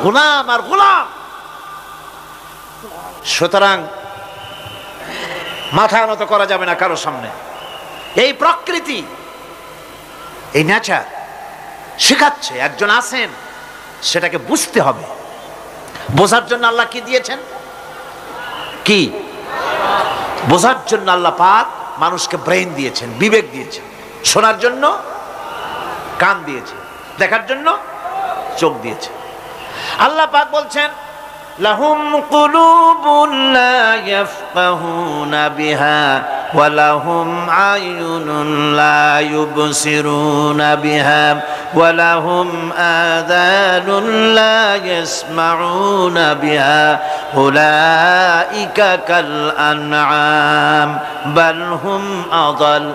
গোলাম আর গোলাম। সুতরাং মাথা নত করা যাবে না কারো সামনে। এই প্রকৃতি, এই নেচার শেখাচ্ছে একজন আছেন, সেটাকে বুঝতে হবে। বোঝার জন্য আল্লাহ কি দিয়েছেন? কি বোঝার জন্য আল্লাহ পাক মানুষকে ব্রেইন দিয়েছেন, বিবেক দিয়েছেন। শোনার জন্য কান দিয়েছে, দেখার জন্য চোখ দিয়েছে। আল্লাহ পাক বলছেন, লাহুম কুলুবুন লা ইয়াফকাহুনা বিহা ওয়া লাহুম আয়ুনুন লা ইউবসিরুনা বিহা ওয়া লাহুম আযানুন লা ইয়াসমাউনা বিহা উলাইকা কাল আনআম বাল হুম আযাল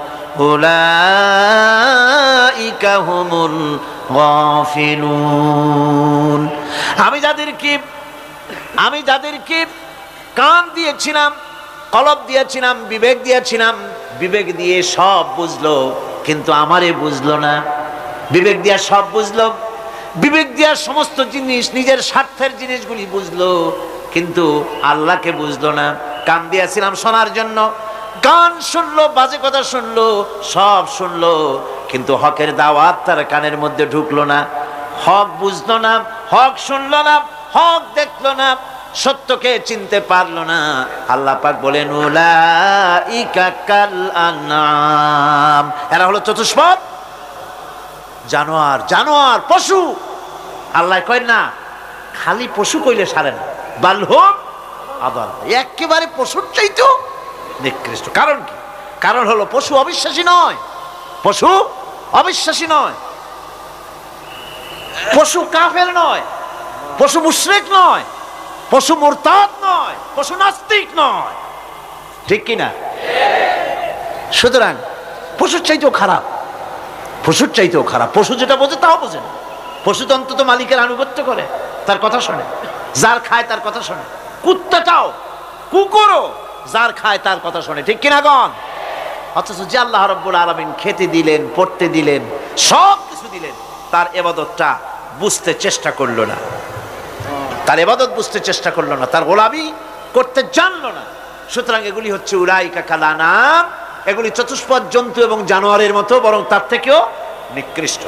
উলাইকা হুমুল গাফিলুন। আমি যাদেরকে কান দিয়েছিলাম, কলব দিয়েছিলাম, বিবেক দিয়েছিলাম, বিবেক দিয়ে সব বুঝলো, কিন্তু আমারে বুঝলো না। বিবেক দিয়া সব বুঝলো, বিবেক দিয়া সমস্ত জিনিস, নিজের স্বার্থের জিনিসগুলি বুঝলো, কিন্তু আল্লাহকে বুঝলো না। কান দিয়েছিলাম শোনার জন্য, গান শুনলো, বাজে কথা শুনলো, সব শুনলো, কিন্তু হকের দাওয়াত তার কানের মধ্যে ঢুকলো না। হক বুঝলো না, হক শুনলো না, হক দেখলো না, সত্যকে চিনতে পারলো না। আল্লাহ পাক বলেন, উলাইকা কাল আনআম, এরা হলো চতুষ্পদ জানোয়ার, জানোয়ার পশু। আল্লাহ কয় না, খালি পশু কইলে সারে না, বাল হুম আদাল, একেবারে পশুর চাইতেও নিকৃষ্ট। কারণ কি? কারণ হলো পশু অবিশ্বাসী নয়, পশু অবিশ্বাসী নয়, পশু কাফের নয়, পশু মুশরিক নয়, পশু মুরতাদ নয়, পশু নাস্তিক নয়। ঠিক কিনা? সুতরাং পশুর চাইতেও খারাপ, পশুর চাইতেও খারাপ। পশু যেটা বোঝে তাও বোঝে না। পশু তো অন্তত মালিকের আনুগত্য করে, তার কথা শোনে, যার খায় তার কথা শোনে। কুত্তাটাও, কুকুরও যার খায় তার কথা শোনে। ঠিক কিনা গণ? অথচ যে আল্লাহ রাব্বুল আলামিন খেতে দিলেন, পড়তে দিলেন, সব কিছু দিলেন, তার ইবাদতটা বুঝতে চেষ্টা করলো না, তার ইবাদত বুঝতে চেষ্টা করলো না, তার গোলামি করতে জানলো না। সুতরাং এগুলি হচ্ছে উলাইকা কাল আনআম, এগুলি চতুষ্পদ জন্তু এবং জানোয়ারের মতো, বরং তার থেকেও নিকৃষ্ট।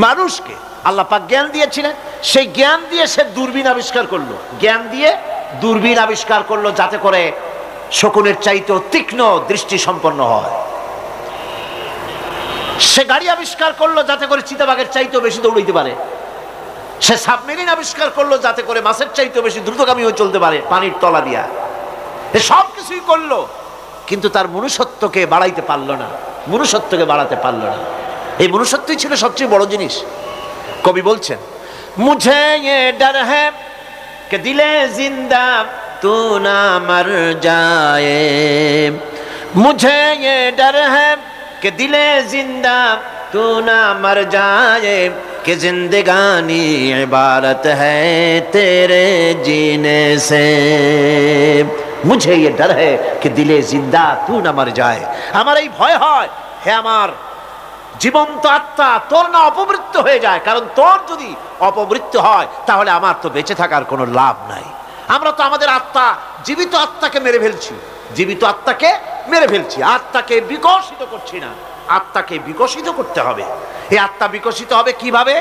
মানুষকে আল্লাহ পাক জ্ঞান দিয়েছিলেন, সেই জ্ঞান দিয়ে সে দূরবীন আবিষ্কার করলো, জ্ঞান দিয়ে দূরবীন আবিষ্কার করলো, যাতে করে শকুনের চাইতেও তীক্ষ্ণ দৃষ্টি সম্পন্ন হয়। সে গাড়ি আবিষ্কার করলো, যাতে করে চিতাবাঘের চাইতেও বেশি দৌড়াইতে পারে। সে সাবমেরিন আবিষ্কার করলো, যাতে করে মাছের চাইতেও বেশি দ্রুতগামী হয়ে চলতে পারে পানির তলা দিয়া। এ সব কিছুই করলো, কিন্তু তার মনুষ্যত্বকে বাড়াইতে পারলো না, মনুষ্যত্বকে বাড়াতে পারলো না। এই মনুষ্যত্বই ছিল সবচেয়ে বড় জিনিস। কবি বলছেন, মুঝে ये डर है कि दिले जिंदा तू ना मर जाए। मुझे ये डर है कि दिले जिंदा तू ना मर जाए, कि जिंदगानी इबारत है तेरे जीने से। मुझे ये डर है कि दिले जिंदा तू ना मर जाए। আমার এই ভয় হয়, হে আমার জীবন্ত আত্মা, তোর না অপমৃত্যু হয়ে যায়। কারণ তোর যদি অপমৃত্যু হয় তাহলে আমার তো বেঁচে থাকার কোনো লাভ নাই। আমরা তো আমাদের আত্মা, জীবিত আত্মাকে মেরে ফেলছি, জীবিত আত্মাকে মেরে ফেলছি, আত্মাকে বিকশিত করছি না। আত্মাকে বিকশিত করতে হবে। এই আত্মা বিকশিত হবে কিভাবে?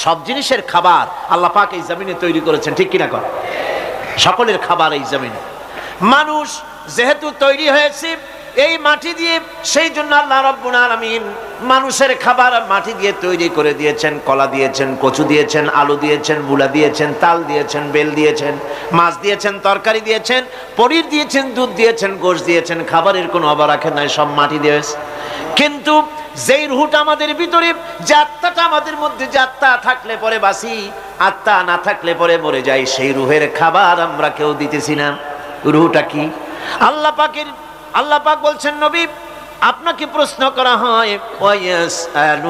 সব জিনিসের খাবার আল্লাহ পাক এই জমিনে তৈরি করেছেন, ঠিক কিনা কর? সকলের খাবার এই জমিনে। মানুষ যেহেতু তৈরি হয়েছে এই মাটি দিয়ে, সেই জন্য আল্লাহ রাব্বুল আলামিন মানুষের খাবার মাটি দিয়ে তৈরি করে দিয়েছেন। কলা দিয়েছেন, কচু দিয়েছেন, আলু দিয়েছেন, মূলা দিয়েছেন, তাল দিয়েছেন, বেল দিয়েছেন, মাছ দিয়েছেন, তরকারি দিয়েছেন, পনির দিয়েছেন, দুধ দিয়েছেন, গোশত দিয়েছেন। খাবারের কোনো অভাব রাখেন নাই, সব মাটি দিয়েছে। কিন্তু যেই রুহটা আমাদের ভিতরে, যে আত্মাটা আমাদের মধ্যে, যে আত্মা থাকলে পরে বাঁচি, আত্মা না থাকলে পরে মরে যাই, সেই রুহের খাবার আমরা কেউ দিতেছি না। রুহটা কি? আল্লাহ পাক বলছেন, নবী আপনাকে প্রশ্ন করা হয়, ওয়ায়াসআলুনাকা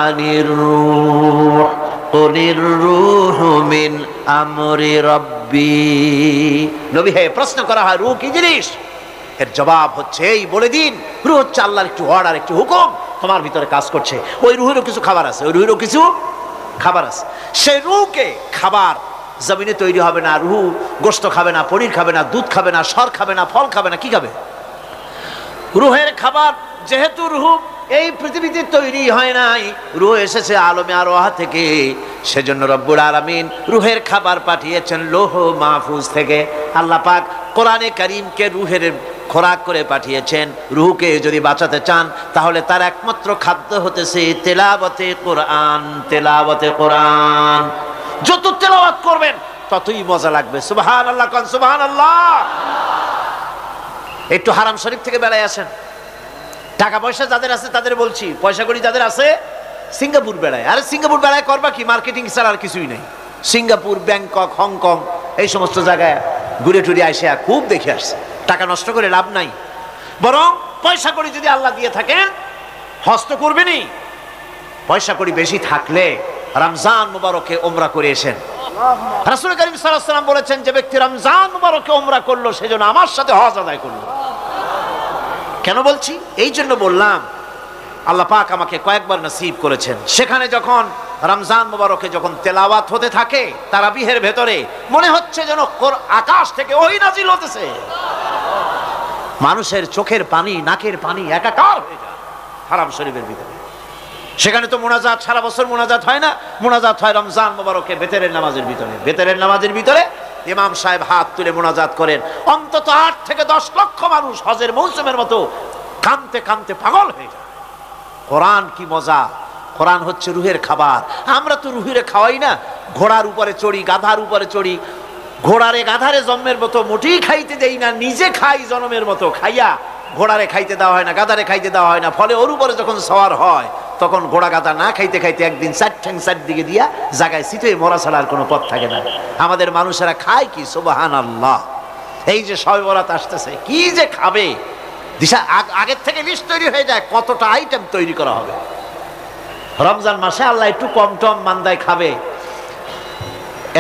আনির রূহ কুলির রূহু মিন আমরি রাব্বি। নবী হে, প্রশ্ন করা হয় রূহ কি জিনিস? এর জবাব হচ্ছে এই বলে দিন, রূহ হচ্ছে আল্লাহর একটু অর্ডার, একটু হুকুম তোমার ভিতরে কাজ করছে। ওই রূহেরও কিছু খাবার আছে, ওই রূহেরও কিছু খাবার আছে। সেই রূহকে খাবার জমিনে তৈরি হবে না। রূহ গোশত খাবে না, পনির খাবে না, দুধ খাবে না, সর খাবে না, ফল খাবে না, কি খাবে? রূহের খাবার। যেহেতু রূহ এই পৃথিবীতে তৈরি হয় নাই, রূহ এসেছে আলমে আরওয়াহ থেকে, সেজন্য রব্বুল আলামিন রূহের খাবার পাঠিয়েছেন লৌহ মাহফুজ থেকে। আল্লাহ পাক কোরআনে কারীমকে রূহের খোরাক করে পাঠিয়েছেন। রূহকে যদি বাঁচাতে চান তাহলে তার একমাত্র খাদ্য হতেছে তেলাওয়াতে কোরআন। তেলাওয়াতে কোরআন যত তেলাওয়াত করবেন ততই মজা লাগবে। সুবহানাল্লাহ, কোন সুবহানাল্লাহ। একটু হারাম শরীফ থেকে বেড়ায় আসেন। টাকা পয়সা যাদের আছে তাদের বলছি, পয়সা করি যাদের আছে, সিঙ্গাপুর বেড়ায়। আরে সিঙ্গাপুর বেড়ায় করবা কি? মার্কেটিং ছাড়া আর কিছুই নাই। সিঙ্গাপুর, ব্যাংকক, হংকং এই সমস্ত জায়গায় ঘুরে টুরে আসে, খুব দেখে আসছে। টাকা নষ্ট করে লাভ নাই, বরং পয়সা করি যদি আল্লাহ দিয়ে থাকেন হস্ত করবেনই। পয়সা করি বেশি থাকলে রমজান মুবারকে ওমরা করে এসেন। রাসূল কারীম সাল্লাল্লাহু আলাইহি ওয়াসাল্লাম বলেছেন, যে ব্যক্তি রমজান মুবারকে ওমরা করলো সেজন্য আমার সাথে হজ আদায় করলো। কেন বলছি? এই জন্য বললাম, আল্লাহ পাক আমাকে কয়েকবার নসিব করেছেন। সেখানে যখন রমজান মুবারকে যখন তেলাওয়াত হতে থাকে তারাবিহের ভেতরে, মনে হচ্ছে যেন আকাশ থেকে ওহী নাজিল হতেছে। মানুষের চোখের পানি, নাকের পানি একাকার হয়ে যায় হারাম শরীফের ভিতরে। সেখানে তো মোনাজাত সারা বছর মোনাজাত হয় না, মোনাজাত হয় রমজান মুবারকে বেতেরের নামাজের ভিতরে। বেতেরের নামাজের ভিতরে ইমাম সাহেব হাত তুলে মোনাজাত করেন। অন্তত 8 থেকে 10 লক্ষ মানুষ হজের মৌসুমের মতো কাঁদতে কাঁদতে পাগল হয়ে যায়। কোরআন কি মজা! কোরআন হচ্ছে রুহের খাবার। আমরা তো রুহের খাওয়াই না। ঘোড়ার উপরে চড়ি, গাধার উপরে চড়ি, ঘোড়ারে গাধারে জন্মের মতো মোটেই খাইতে দেই না, নিজে খাই জন্মের মতো। খাইয়া ঘোড়ারে খাইতে দেওয়া হয় না, গাধারে খাইতে দেওয়া হয় না। ফলে ওর উপরে যখন সওয়ার হয় তখন ঘোড়া গাধা না খাইতে খাইতে একদিন 4 ঠ্যাং 4 দিকে দিয়া জায়গায় সিটে মরা ছাড়া আর কোনো পথ থাকে না। আমাদের মানুষেরা খায় কি? সুবহানাল্লাহ। এই যে শবে বরাত আসতেছে, কি যে খাবে! দিশা আগের থেকে লিস্ট তৈরি হয়ে যায় কতটা আইটেম তৈরি করা হবে। রমজান মাসে আল্লাহ একটু কম টম মান্দায় খাবে,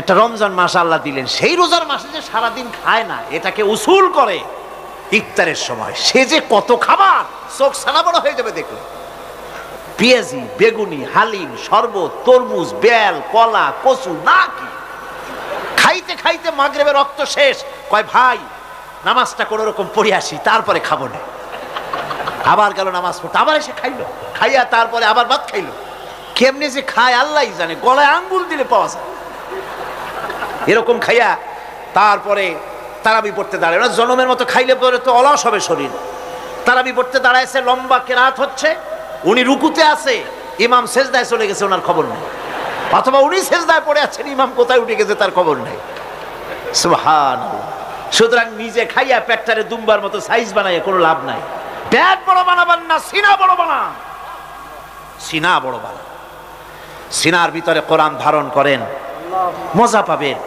একটা রমজান মাস আল্লাহ দিলেন। সেই রোজার মাসে যে সারাদিন খায় না, এটাকে উসুল করে ইফতারের সময় সে যে কত খাবার, চোখ সানা বড় হয়ে যাবে দেখলে। পেঁয়াজি, বেগুনি, হালিম, শরবত, তরমুজ, বেল, কলা, কচু, না কি খাইতে খাইতে মাগরিবের রক্ত শেষ। কয় ভাই নামাজটা কোন রকম পড়ে আসি, তারপরে খাবো না। আবার গেল নামাজ পড়তে, আবার এসে খাইলো, খাইয়া তারপরে আবার ভাত খাইলো। কেমনে যে খায় আল্লাহই জানে, গলায় আঙ্গুল দিলে পাওয়া যায়। এরকম খাইয়া তারপরে তারাবি পড়তে দাঁড়ায়। ওরা জনমের মতো খাইলে পরে তো অলস হবে শরীর। তারাবি পড়তে দাঁড়াইছে, লম্বা কেরাত হচ্ছে, উনি রুকুতে আছে, ইমাম সেজদায় চলে গেছে, ওনার খবর নেই। অথবা উনি সেজদায় পড়ে আছেন, ইমাম কোথায় উঠে গেছে তার খবর নেই। সুবহানাল্লাহ। সুতরাং নিজে খাইয়া পেটটারে দুম্বার মতো সাইজ বানাইয়া কোনো লাভ নাই। পেট বড় বানাবেন না, সিনা বড় বানান। সিনা বড় বানান, সিনার ভিতরে কোরআন ধারণ করেন, মজা পাবেন।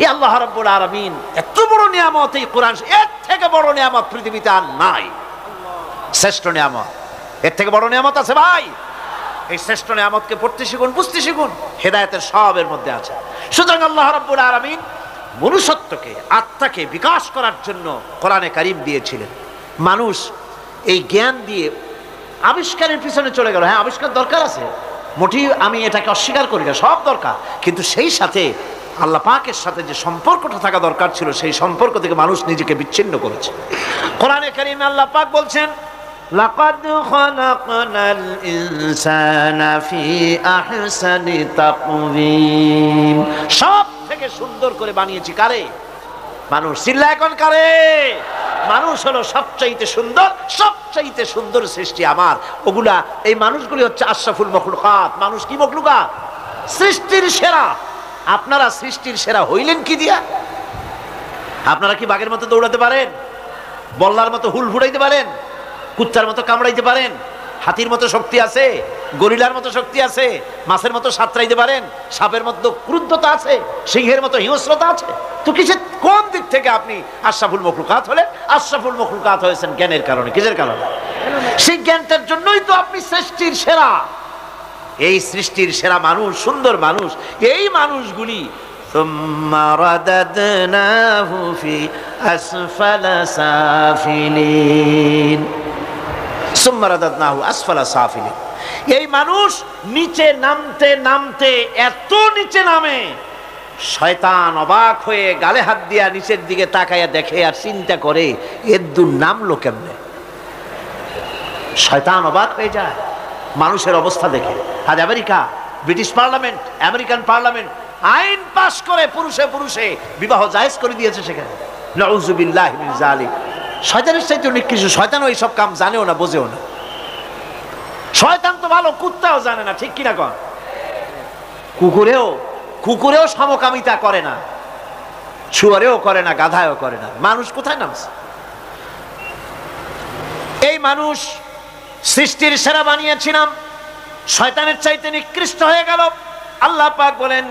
এই আল্লাহ রাব্বুল আলামিন এত বড় নিয়ামত, এই কোরআন, এর থেকে বড় নিয়ামত পৃথিবীতে আর নাই। শ্রেষ্ঠ নিয়ামত, এর থেকে বড় নিয়ামত আছে ভাই? এই শ্রেষ্ঠ নিয়ামতকে পড়তে শিখুন, বুঝতে শিখুন, হেদায়েতের সবের মধ্যে আছে। সুতরাং আল্লাহ রাব্বুল আলামিন মনুষ্যত্বকে, আত্মাকে বিকাশ করার জন্য কোরআনে কারীম দিয়েছিলেন। মানুষ এই জ্ঞান দিয়ে আবিষ্কারের পিছনে চলে গেল। হ্যাঁ, আবিষ্কার দরকার আছে, মোটেই আমি এটাকে অস্বীকার করি না, সব দরকার, কিন্তু সেই সাথে আল্লাহ পাকের সাথে যে সম্পর্কটা থাকা দরকার ছিল, সেই সম্পর্ক থেকে মানুষ নিজেকে বিচ্ছিন্ন করেছে। কোরআনে কারীমে আল্লাহ পাক বলছেন, লাকাদ খালাকনাল ইনসানা ফি আহসানি তাকওয়িম। সব থেকে সুন্দর করে বানিয়েছি কারে? মানুষ। চিল্লা এখন কারে? মানুষ হলো সবচাইতে সুন্দর, সবচাইতে সুন্দর সৃষ্টি আমার। ওগুলা, এই মানুষগুলি হচ্ছে আশরাফুল মখলুকাত। মানুষ কি মখলুকাত? সৃষ্টির সেরা। আপনারা সৃষ্টির সেরা হইলেন কি দিয়া? আপনারা কি বাঘের মতো দৌড়াতে পারেন? বল্লার মতো হুল ফুটাইতে পারেন? কুত্তার মতো কামড়াইতে পারেন? হাতির মতো শক্তি আছে? গরিলার মতো শক্তি আছে? মাছের মতো সাঁতরাইতে পারেন? সাপের মতো ক্রুদ্ধতা আছে? সিংহের মতো হিংস্রতা আছে? তো কিসের, কোন দিক থেকে আপনি আশরাফুল মখলুকাত হলেন? আশরাফুল মখলুকাত হয়েছেন জ্ঞানের কারণে। কিসের কারণে? সেই জ্ঞানটার জন্যই তো আপনি সৃষ্টির সেরা। এই সৃষ্টির সেরা মানুষ, সুন্দর মানুষ, এই মানুষগুলি সুম্মা রাদাদনাহু ফি আসফালা সাফিলিন। সুম্মা রাদাদনাহু আসফালা সাফিলিন। এই মানুষ নিচে নামতে নামতে এত নিচে নামে, শয়তান অবাক হয়ে গালে হাত দিয়া নিচের দিকে তাকাইয়া দেখে আর চিন্তা করে, এর দূর নামলো কেমনে? শয়তান অবাক হয়ে যায় মানুষের অবস্থা দেখে। আজ America, British parliament, American parliament আইন পাশ করে পুরুষে পুরুষে বিবাহ জায়েজ করে দিয়েছে সেখানে। নাউযুবিল্লাহি মিন যালিক। শয়তানের চাইতে নিকৃষ্ট। শয়তানও এইসব কাম জানেও না, বোঝেও না। শয়তান তো ভালো, কুত্তাও জানে না, ঠিক কিনা কন? কুকুরেও সমকামিতা করে না, শুয়ারেও করে না, গাধায়ও করে না। মানুষ কোথায় নামছে? এই মানুষ সৃষ্টির সেরা বানিয়েছিলাম, শয়তানের চাইতে নিকৃষ্ট হয়ে গেল। আল্লাহ পাক বলেন,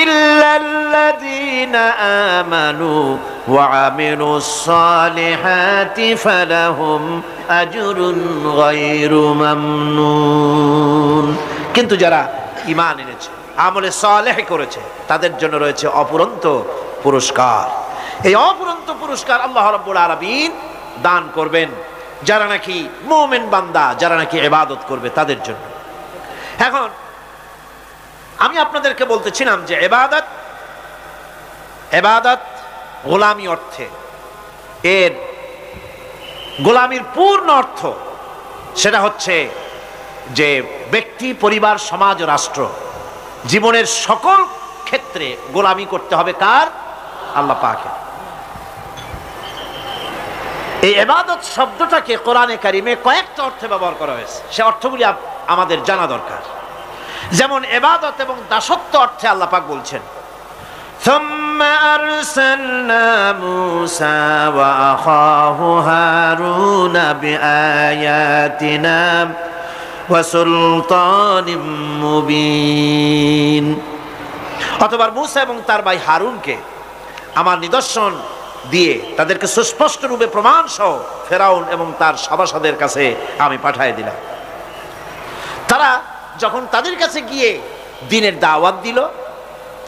ইল্লাল্লাযীনা আমানু ওয়া আমিলুস সালিহাতি ফালাহুম আজরুন গায়রু মামনুন। কিন্তু যারা ঈমান এনেছে, আমলে সালেহ করেছে, তাদের জন্য রয়েছে অপুরন্ত পুরস্কার। এই অপুরন্ত পুরস্কার আল্লাহ রাব্বুল আলামিন দান করবেন যারা নাকি মুমিন বান্দা, যারা নাকি ইবাদত করবে তাদের জন্য। এখন আমি আপনাদেরকে বলতেছিলাম যে ইবাদত গোলামি অর্থে, এর গোলামির পূর্ণ অর্থ সেটা হচ্ছে যে ব্যক্তি, পরিবার, সমাজ ও রাষ্ট্র, জীবনের সকল ক্ষেত্রে গোলামি করতে হবে কার? আল্লাহ পাকের। এই ইবাদত শব্দটাকে কোরআনে কারিমে কয়েকটা অর্থে ব্যবহার করা হয়েছে, সে অর্থগুলি আমাদের জানা দরকার। যেমন ইবাদত এবং দাসত্ব অর্থে আল্লাহ পাক বলছেন, সুম্মা আরসালনা মূসা ওয়া আখাহু হারুন বিআয়াতিনা ওয়া সুলতানিম মুবিন। অথবা মূসা এবং তার ভাই হারুনকে আমার নিদর্শন দিয়ে তাদেরকে সুস্পষ্ট রূপে প্রমাণ সহ ফেরাউন এবং তার সভাসদের কাছে আমি পাঠিয়ে দিলাম। তারা যখন তাদের কাছে গিয়ে দ্বীনের দাওয়াত দিল,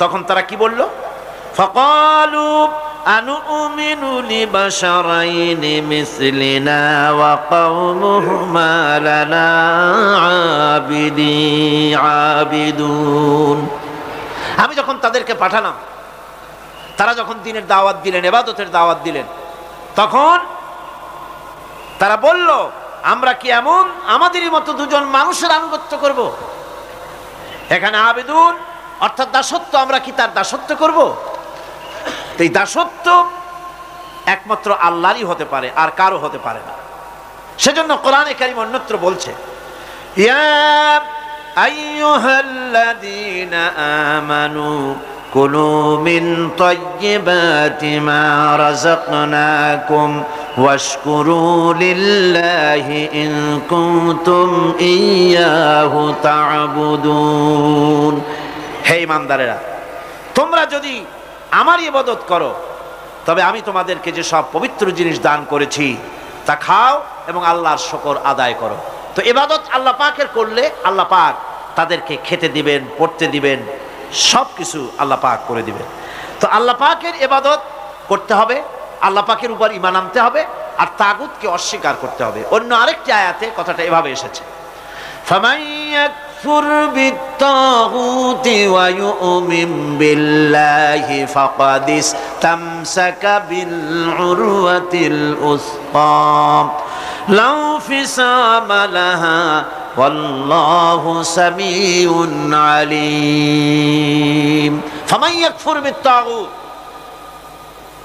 তখন তারা কি বলল? ফাকালু আনুমিনু লিবাশারাইনি মিসলিনা ওয়া কওমুহুমা লানা আবিদুন। আমি যখন তাদেরকে পাঠালাম, তারা যখন দ্বীনের দাওয়াত দিলেন, ইবাদতের দাওয়াত দিলেন, তখন তারা বলল, আমরা কি এমন আমাদেরই মতো দুজন মানুষের আনুগত্য করব? এখানে আবিদুন অর্থাৎ দাসত্ব, আমরা কি তার দাসত্ব করব? এই দাসত্ব একমাত্র আল্লাহরই হতে পারে, আর কারো হতে পারে না। সেজন্য কোরআনে কারীম অন্যত্র বলছে, ইয়া আইয়ুহাল্লাযীনা আমানু কুলু মিন তাইয়্যিবাতি মা রাযাকনাকুম ওয়াশকুরু লিল্লাহি ইন কুনতুম ইয়্যাহু তা'বুদুন। হে ঈমানদারেরা, তোমরা যদি আমার ইবাদত করো, তবে আমি তোমাদেরকে যে সব পবিত্র জিনিস দান করেছি তা খাও এবং আল্লাহর শুকর আদায় করো। তো ইবাদত আল্লাহ পাকের করলে আল্লাহ পাক তাদেরকে খেতে দিবেন, পড়তে দিবেন, সব কিছু আল্লাহ পাক করে দিবেন। তো আল্লাহ পাকের ইবাদত করতে হবে, আল্লাহ পাকের উপর ঈমান আনতে হবে, আর তাগুতকে অস্বীকার করতে হবে। অন্য আরেকটি আয়াতে কথাটা এভাবে এসেছে, ফামান ইয়াকফুর বিত্তাগুতি ওয়া ইউমিন বিল্লাহি ফাকাদ ইসতামসাকা বিল উরওয়াতিল উসকা লা ফিসামা লাহা ওয়াল্লাহু সামিউন আলীম। ফামান ইয়াকফুর বিত্তাগুত,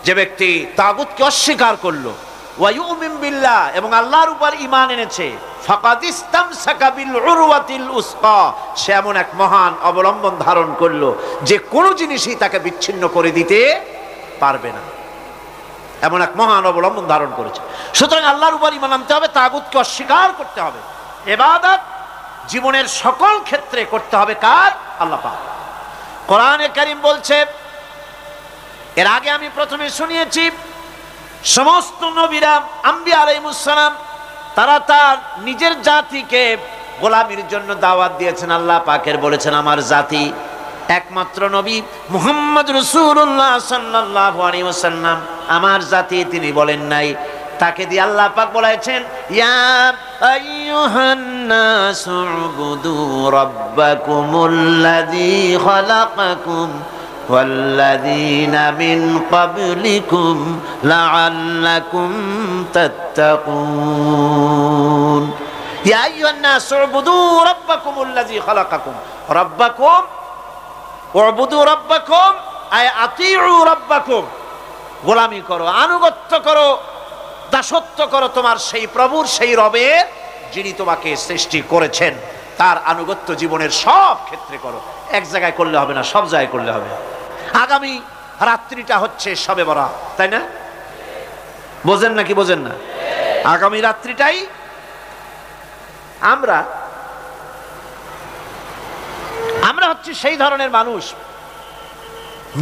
যে ব্যক্তি তাগুতকে অস্বীকার করলো, ওয়া ইউমিন বিল্লাহ, এবং আল্লাহর উপর ঈমান এনেছে, ফাকাদ ইসতামসাকা বিল উরওয়াতিল উসকা, সে এমন এক মহান অবলম্বন ধারণ করলো যে কোনো জিনিসই তাকে বিচ্ছিন্ন করে দিতে পারবে না, এমন এক মহান অবলম্বন ধারণ করেছে। সুতরাং আল্লাহর উপর ঈমান আনতে হবে, তাগুতকে অস্বীকার করতে হবে। ইবাদত জীবনের সকল ক্ষেত্রে করতে হবে কার? আল্লাহ পাক। কোরআনে কারীম বলছে, এর আগে আমি প্রথমে শুনিয়েছি, সমস্ত নবীরা আম্বিয়া আলাইহিস সালাম তারা তার নিজের জাতিকে গোলামির জন্য দাওয়াত দিয়েছেন। আল্লাহ পাকের বলেছেন আমার জাতি, একমাত্র নবী মুহাম্মদ রাসূলুল্লাহ সাল্লাল্লাহু আলাইহি ওয়াসাল্লাম আমার জাতি, তিনি বলেন নাই। তাকে দিয়ে আল্লাহ পাক বলেছেন, ইয়া আইয়ুহান নাসু উবুদু রাব্বাকুমুল্লাযী খালাকাকুম ওয়াল্লাযীনা মিন ক্বাবলিকুম লাআল্লাকুম তাত্তাকুন। ইয়া আইয়ুহান নাসু উবুদু রাব্বাকুমুল্লাযী খালাকাকুম, রাব্বাকুম উবুদু রাব্বাকুম আয় আতিউ রাব্বাকুম, গোলামি করো, আনুগত্য করো, দাসত্ব করো তোমার সেই প্রভুর, সেই রবের যিনি তোমাকে সৃষ্টি করেছেন, তার আনুগত্য জীবনের সব ক্ষেত্রে করো। এক জায়গায় করলে হবে না, সব জায়গায় করলে হবে। আগামী রাত্রিটা হচ্ছে শবে বরাত, তাই না? বোঝেন নাকি বোঝেন না? আগামী রাত্রিটাই আমরা হচ্ছে সেই ধরনের মানুষ,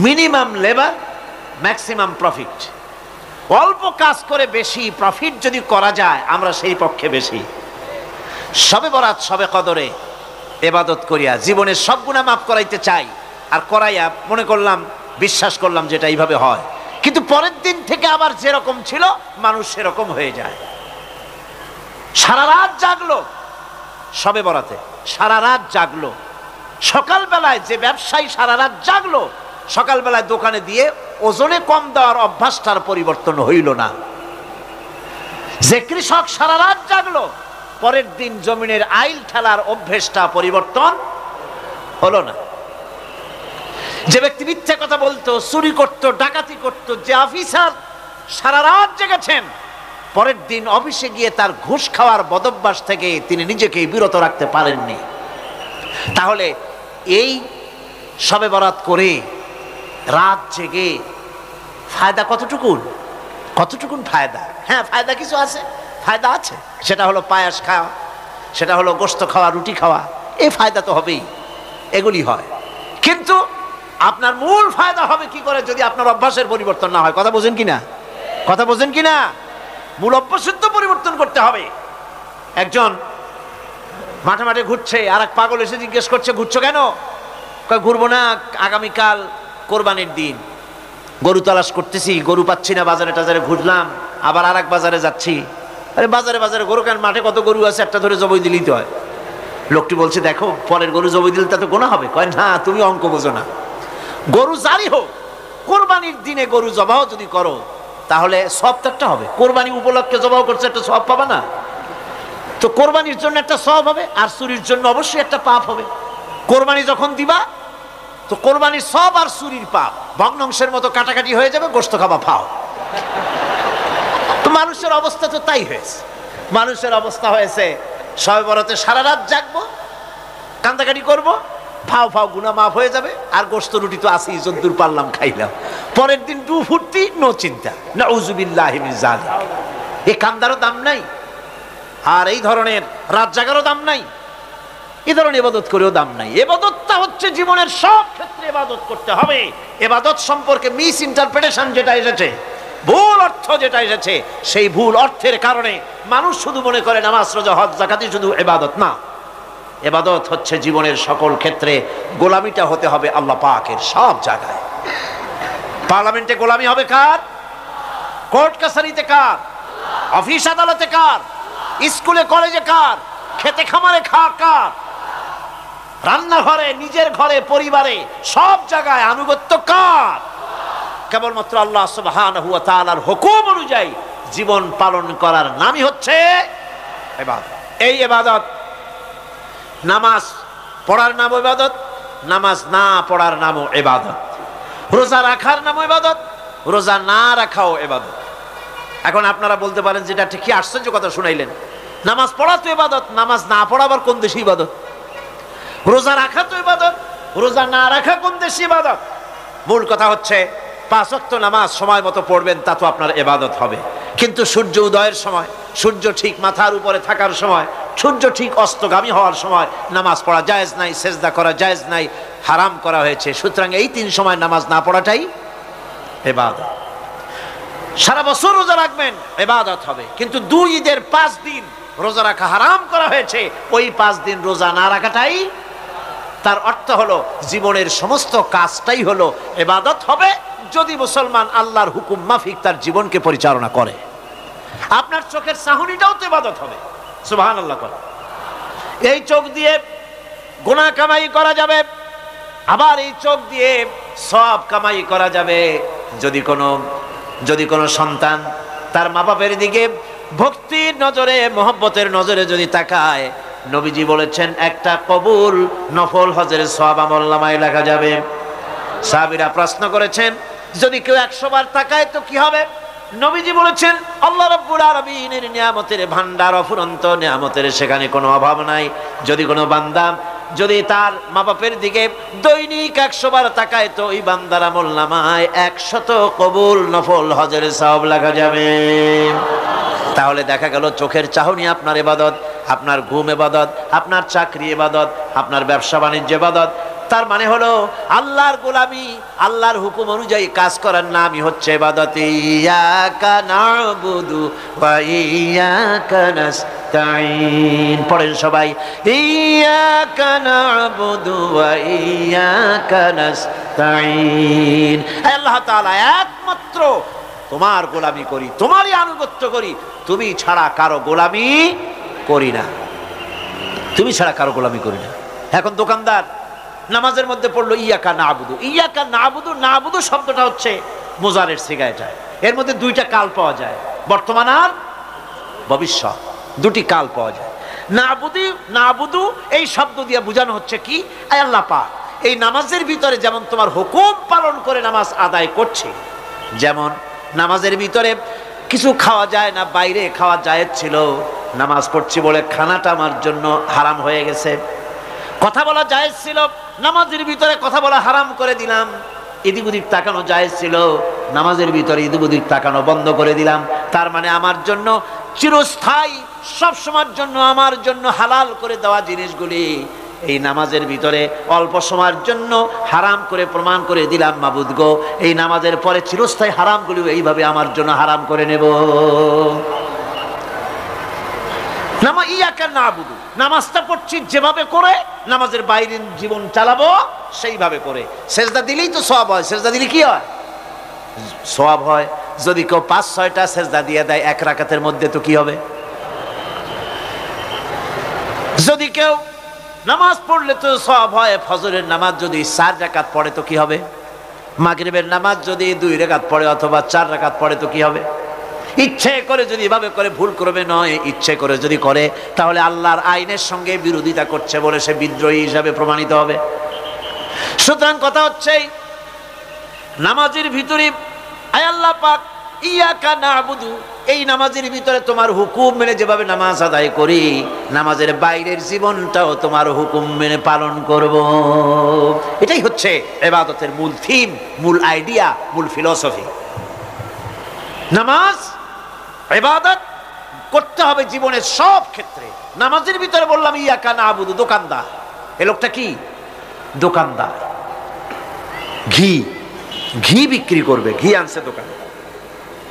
মিনিমাম লেবার ম্যাক্সিমাম প্রফিট। অল্প কাজ করে বেশি প্রফিট যদি করা যায়, আমরা সেই পক্ষে বেশি। শবে বরাত, শবে কদরে ইবাদত করিয়া জীবনের সব গুনাহ মাফ করাইতে চাই, আর করাইয়া মনে করলাম, বিশ্বাস করলাম যেটা এইভাবে হয়, কিন্তু পরের দিন থেকে আবার যেরকম ছিল মানুষ সেরকম হয়ে যায়। সারা রাত জাগলো শবে বরাতে, সারা রাত জাগলো। সকালবেলায় যে ব্যবসায়ী সারা রাত জাগলো, সকালবেলায় দোকানে দিয়ে ওজনে কম দেওয়ার অভ্যাসটার পরিবর্তন হইল না। যে কৃষক সারা রাত জাগলো, পরের দিন জমিনের আইল ঠেলার অভ্যেসটা পরিবর্তন হলো না। যে ব্যক্তি মিথ্যা কথা বলতো, চুরি করত, ডাকাতি করত, যে অফিসার সারা রাত জেগেছেন, পরের দিন অফিসে গিয়ে তার ঘুষ খাওয়ার বদভ্যাস থেকে তিনি নিজেকে বিরত রাখতে পারেননি। তাহলে এই শবে বরাত করে রাত জেগে ফায়দা কতটুকুন? কতটুকুন ফায়দা? হ্যাঁ, ফায়দা কিছু আছে, ফায়দা আছে। সেটা হলো পায়াস খাওয়া, সেটা হলো গোশত খাওয়া, রুটি খাওয়া, এই ফায়দা তো হবেই, এগুলি হয়। কিন্তু আপনার মূল ফায়দা হবে কি করে যদি আপনার অভ্যাসের পরিবর্তন না হয়? কথা বোঝেন কিনা? কথা বোঝেন কিনা? মূল অভ্যাসের তো পরিবর্তন করতে হবে। একজন মাঠে মাঠে ঘুরছে, আর এক পাগল এসে জিজ্ঞেস করছে, ঘুরছো কেন? ঘুরবো না, আগামীকাল কোরবানির দিন, গরু তালাশ করতেছি, গরু পাচ্ছি না, বাজারে টাজারে ঘুরলাম, আবার আর এক বাজারে যাচ্ছি। আরে বাজারে বাজারে গরু কেন? মাঠে কত গরু আছে, একটা ধরে জবাই দিলেই তো হয়। লোকটি বলছে, দেখো পরের গরু জবাই দিলে তাতে গোনা হবে। কয় না, তুমি অঙ্ক বোঝো না। গরু জারি হোক, কোরবানির দিনে গরু জবাহ যদি করো তাহলে সওয়াব তো একটা হবে। কোরবানি উপলক্ষে জবাহ করছে, একটা সওয়াব পাবা না? তো কোরবানির জন্য একটা সওয়াব হবে, আর চুরির জন্য অবশ্যই একটা পাপ হবে। কোরবানি যখন দিবা তো কোরবানির সওয়াব আর চুরির পাপ ভগ্নাংশের মতো কাটাকাটি হয়ে যাবে, গোশত খাবা ফাও। তো মানুষের অবস্থা তো তাই হয়েছে। মানুষের অবস্থা হয়েছে শবে বরাতে সারা রাত জাগবো, কান্দাকাটি করবো, ফাও ফাও গুনাহ মাফ হয়ে যাবে, আর গোশত রুটি তো আছেই, যদ্দূর পারলাম খাইলাম। পরের দিন ডু ফুর্তি, নো চিন্তা। নাউযুবিল্লাহি মিন যালিক। এই কান্দারও দাম নাই, আর এই ধরনের রাত জাগারও দাম নাই। এই ধরনের ইবাদত করেও দাম নাই। ইবাদতটা হচ্ছে জীবনের সব ক্ষেত্রে ইবাদত করতে হবে। ইবাদত সম্পর্কে মিস ইন্টারপ্রিটেশন যেটা এসেছে, ভুল অর্থ যেটা এসেছে, সেই ভুল অর্থের কারণে মানুষ শুধু মনে করে নামাজ রোজা হজ যাকাতই শুধু ইবাদত না। ইবাদত হচ্ছে জীবনের সকল ক্ষেত্রে গোলামিটা হতে হবে আল্লাহ পাকের সব জায়গায়। পার্লামেন্টে গোলামি হবে কার? কোর্ট কাছারিতে কার? অফিস আদালতে কার? স্কুলে কলেজে কার? খেতে খামারে কার? রান্নাঘরে, নিজের ঘরে, পরিবারে, সব জায়গায় আনুগত্য কার? কেবলমাত্র আল্লাহ সুবহানাহু ওয়া তাআলার হুকুম অনুযায়ী জীবন পালন করার নামই হচ্ছে ইবাদত। এই ইবাদত, নামাজ পড়ার নাম ইবাদত, নামাজ না পড়ার নামও ইবাদত। রোজা রাখার নাম ইবাদত, রোজা না রাখাও ইবাদত। এখন আপনারা বলতে পারেন যেটা ঠিক, কি আশ্চর্য কথা শুনাইলেন, নামাজ পড়া তো ইবাদত, নামাজ না পড়া আবার কোন দেশে ইবাদত? রোজা রাখা তো ইবাদত, রোজা না রাখা কোন দেশে ইবাদত? মূল কথা হচ্ছে 5 ওয়াক্ত নামাজ সময় মতো পড়বেন, তা তো আপনার ইবাদত হবে। কিন্তু সূর্য উদয়ের সময়, সূর্য ঠিক মাথার উপরে থাকার সময়, সূর্য ঠিক অস্তগামী হওয়ার সময় নামাজ পড়া জায়েজ নাই, সেজদা করা জায়েজ নাই, হারাম করা হয়েছে। সুতরাং এই 3 সময় নামাজ না পড়াটাই ইবাদত। সারা বছর রোজা রাখবেন, ইবাদত হবে। কিন্তু 2 ঈদের 5 দিন রোজা রাখা হারাম করা হয়েছে, ওই 5 দিন রোজা না রাখাটাই, তার অর্থ হলো জীবনের সমস্ত কাজটাই হলো ইবাদত হবে যদি মুসলমান আল্লাহর হুকুম মাফিক তার জীবনকে পরিচালনা করে। আপনার চোখের চাহনিটাও তো ইবাদত হবে। সুবহানাল্লাহ। এই চোখ দিয়ে গুনাহ কামাই করা যাবে, আবার এই চোখ দিয়ে সওয়াব কামাই করা যাবে। যদি কোনো সন্তান তার মা বাপের দিকে ভক্তির নজরে, মহব্বতের নজরে যদি তাকায়, নবীজি বলেছেন একটা কবুল নফল হজের সওয়াব আমলনামায় লেখা যাবে। সাহাবীরা প্রশ্ন করেছেন, যদি কেউ 100 বার তাকায় তো কি হবে? নবীজি বলেছেন, আল্লাহ রাব্বুল আলামিনের নিয়ামতের ভান্ডার, অফুরন্ত নিয়ামতের সেখানে কোনো অভাব নাই। যদি কোনো বান্দা যদি তার মা বাপের দিকে দৈনিক 100 বার তাকায় তো ওই বান্দার আমলনামায় 100 কবুল নফল হজের সওয়াব লেখা যাবে। তাহলে দেখা গেল চোখের চাহনি আপনার ইবাদত, আপনার ঘুম ইবাদত, আপনার চাকরি ইবাদত, আপনার ব্যবসা বাণিজ্য ইবাদত। তার মানে হলো আল্লাহর গোলামি, আল্লাহর হুকুম অনুযায়ী কাজ করার নামই হচ্ছে ইবাদত। ইয়াকা না'বুদু ওয়া ইয়াকা নাস্তাঈন। পড়েন সবাই, ইয়াকা না'বুদু ওয়া ইয়াকা নাস্তাঈন। আল্লাহ তাআলা একমাত্র তোমার গোলামি করি, তোমারই আনুগত্য করি, তুমি ছাড়া কারো গোলামি করি না, তুমি ছাড়া কারো গোলামি করি না। এখন দোকানদার নামাজের মধ্যে পড়লো ইয়াকা না'বুদু। ইয়াকা না'বুদু, না'বুদু শব্দটা হচ্ছে মুজারের সিগা। এর মধ্যে 2টা কাল পাওয়া যায়, বর্তমান আর ভবিষ্যৎ, 2টি কাল পাওয়া যায়। না'বুদু এই শব্দ দিয়ে বোঝানো হচ্ছে কি, আল্লাহ পাক এই নামাজের ভিতরে যেমন তোমার হুকুম পালন করে নামাজ আদায় করছে, যেমন নামাজের ভিতরে কিছু খাওয়া যায় না, বাইরে খাওয়া জায়েজ ছিল, নামাজ পড়ছি বলে খানাটা আমার জন্য হারাম হয়ে গেছে। কথা বলা জায়েজ ছিল, নামাজের ভিতরে কথা বলা হারাম করে দিলাম। এদিক ওদিক তাকানো জায়েজ ছিল, নামাজের ভিতরে এদিক ওদিক তাকানো বন্ধ করে দিলাম। তার মানে আমার জন্য চিরস্থায়ী, সব সময়ের জন্য আমার জন্য হালাল করে দেওয়া জিনিসগুলি এই নামাজের ভিতরে অল্প সময়ের জন্য হারাম করে প্রমাণ করে দিলাম। মাবুদ গো, এই নামাজের পরে চিরস্থায়ী হারামগুলি এইভাবে আমার জন্য হারাম করে নেব। ইয়াকা না'বুদু, নামাজটা পড়ছি যেভাবে করে, নামাজের বাইরের জীবন চালাবো সেইভাবে করে। সেজদা দিলেই তো সওয়াব হয়। সেজদা দিলে কি হয়? সওয়াব হয়। যদি কেউ 5-6টা সেজদা দিয়ে দেয় 1 রাকাতের মধ্যে তো কি হবে? যদি কেউ নামাজ পড়লে তো সওয়াব হয়। ফজরের নামাজ যদি 4 রাকাত পড়ে তো কি হবে? মাগরিবের নামাজ যদি 2 রাকাত পড়ে অথবা 4 রাকাত পড়ে তো কি হবে? ইচ্ছে করে যদি এভাবে করে, ভুল করবে নয়, ইচ্ছে করে যদি করে, তাহলে আল্লাহর আইনের সঙ্গে বিরোধিতা করছে বলে সে বিদ্রোহী হিসাবে প্রমাণিত হবে। সুতরাং কথা হচ্ছে নামাজের ভিতরে আল্লাহ পাক ইয়াকা না'বুদু, এই নামাজের ভিতরে তোমার হুকুম মেনে যেভাবে নামাজ আদায় করি, নামাজের বাইরের জীবনটাও তোমার হুকুম মেনে পালন করব। এটাই হচ্ছে ইবাদতের মূল থিম, মূল আইডিয়া, মূল ফিলসফি। নামাজ ইবাদত, করতে হবে জীবনের সব ক্ষেত্রে। নামাজের ভিতরে বললাম ইয়াকা নাবুদু, দোকানদার। এই লোকটা কি? দোকানদার। ঘি বিক্রি করবে, ঘি আনছে দোকানে।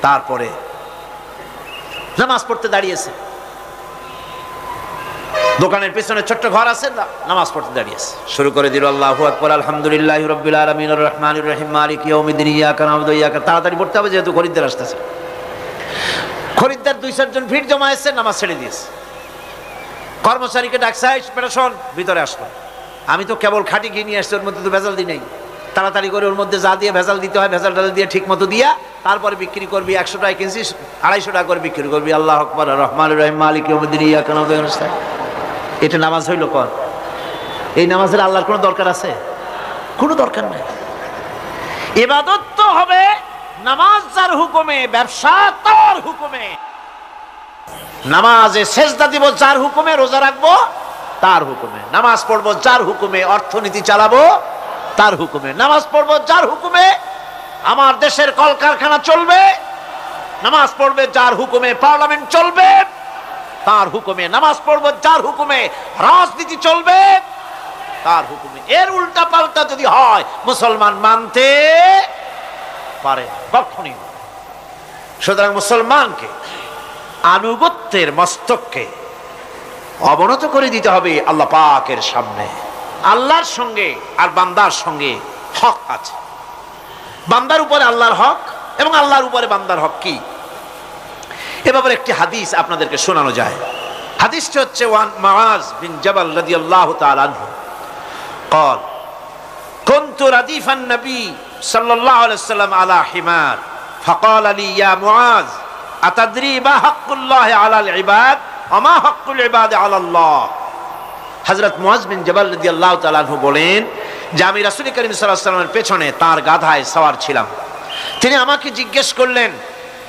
তারপরে নামাজ পড়তে দাঁড়িয়েছে, দোকানের পিছনে ছোট্ট ঘর আছে, নামাজ পড়তে দাঁড়িয়েছে, শুরু করে দিল আল্লাহু আকবার, আলহামদুলিল্লাহি রাব্বিল আলামিন আর রহমানির রহিম মালিকি ইয়াউমিদ্দিন ইয়াকা নাবুদু ওয়া ইয়াকা। তাড়াতাড়ি পড়তে হবে যেহেতু খরিদ্দার আসতেছে। খরিদ্দার 2-4 জন ভিড় জমায়েছে, নামাজ ছেড়ে দিয়েছে। কর্মচারীকে ডাকছে, পেটাশন ভিতরে আসলো। আমি তো কেবল খাঁটি ঘি নিয়ে আসছি, ওর মধ্যে তো ভেজাল দিই নাই। তাড়াতাড়ি করে ওর মধ্যে যা দিয়ে ভেজাল দিতে হয় ভেজাল ডাল দিয়ে ঠিক মতো দিয়া তারপরে বিক্রি করবি। 100 টাকা কিনছিস, 250 টাকা করে বিক্রি করবি। আল্লাহু আকবার, রহমানির রহিম মালিকি ইয়াউমিদ্দিন ইয়াকা নাবুদু ওয়া ইয়াকা। এটা নামাজ হইল? কোন এই নামাজের আল্লাহর কোনো দরকার আছে? কোনো দরকার নাই। ইবাদত তো হবে নামাজ যার হুকুমে, ব্যবসা তার হুকুমে। নামাজে সেজদা দিব যার হুকুমে, রোজা রাখবো তার হুকুমে, নামাজ পড়বো যার হুকুমে, অর্থনীতি চালাবো তার হুকুমে, নামাজ পড়বো যার হুকুমে, আমার দেশের কলকারখানা চলবে, নামাজ পড়বে যার হুকুমে, পার্লামেন্ট চলবে তার হুকুমে, নামাজ পড়বো যার হুকুমে, রাজনীতি চলবে তার হুকুমে। এর উল্টা পাল্টা যদি হয় মুসলমান মানতে পারে কখনই। সুতরাং মুসলমানকে আনুগত্যের মস্তককে অবনত করে দিতে হবে আল্লাহ পাকের সামনে। আল্লাহর সঙ্গে আর বান্দার সঙ্গে হক আছে। বান্দার উপরে আল্লাহর হক এবং আল্লাহর উপরে বান্দার হক কি? এ ব্যাপারে একটি হাদিস আপনাদেরকে শোনানো যায়। হাদিসটি হচ্ছে ওয়ান মুআজ বিন জাবাল রাদিয়াল্লাহু তাআলা আনহু قال كنت رديف النبي صلى الله عليه وسلم على حمار فقال لي يا معاذ أتدري ما حق الله على العباد وما حق العباد على الله। হযরত মুআজ বিন জাবাল রাদিয়াল্লাহু তাআলা আনহু বলেন যে আমি রাসূল করিম সাল্লাল্লাহু আলাইহি ওয়াসাল্লামের পেছনে তার গাধায় সওয়ার ছিলাম। তিনি আমাকে জিজ্ঞেস করলেন,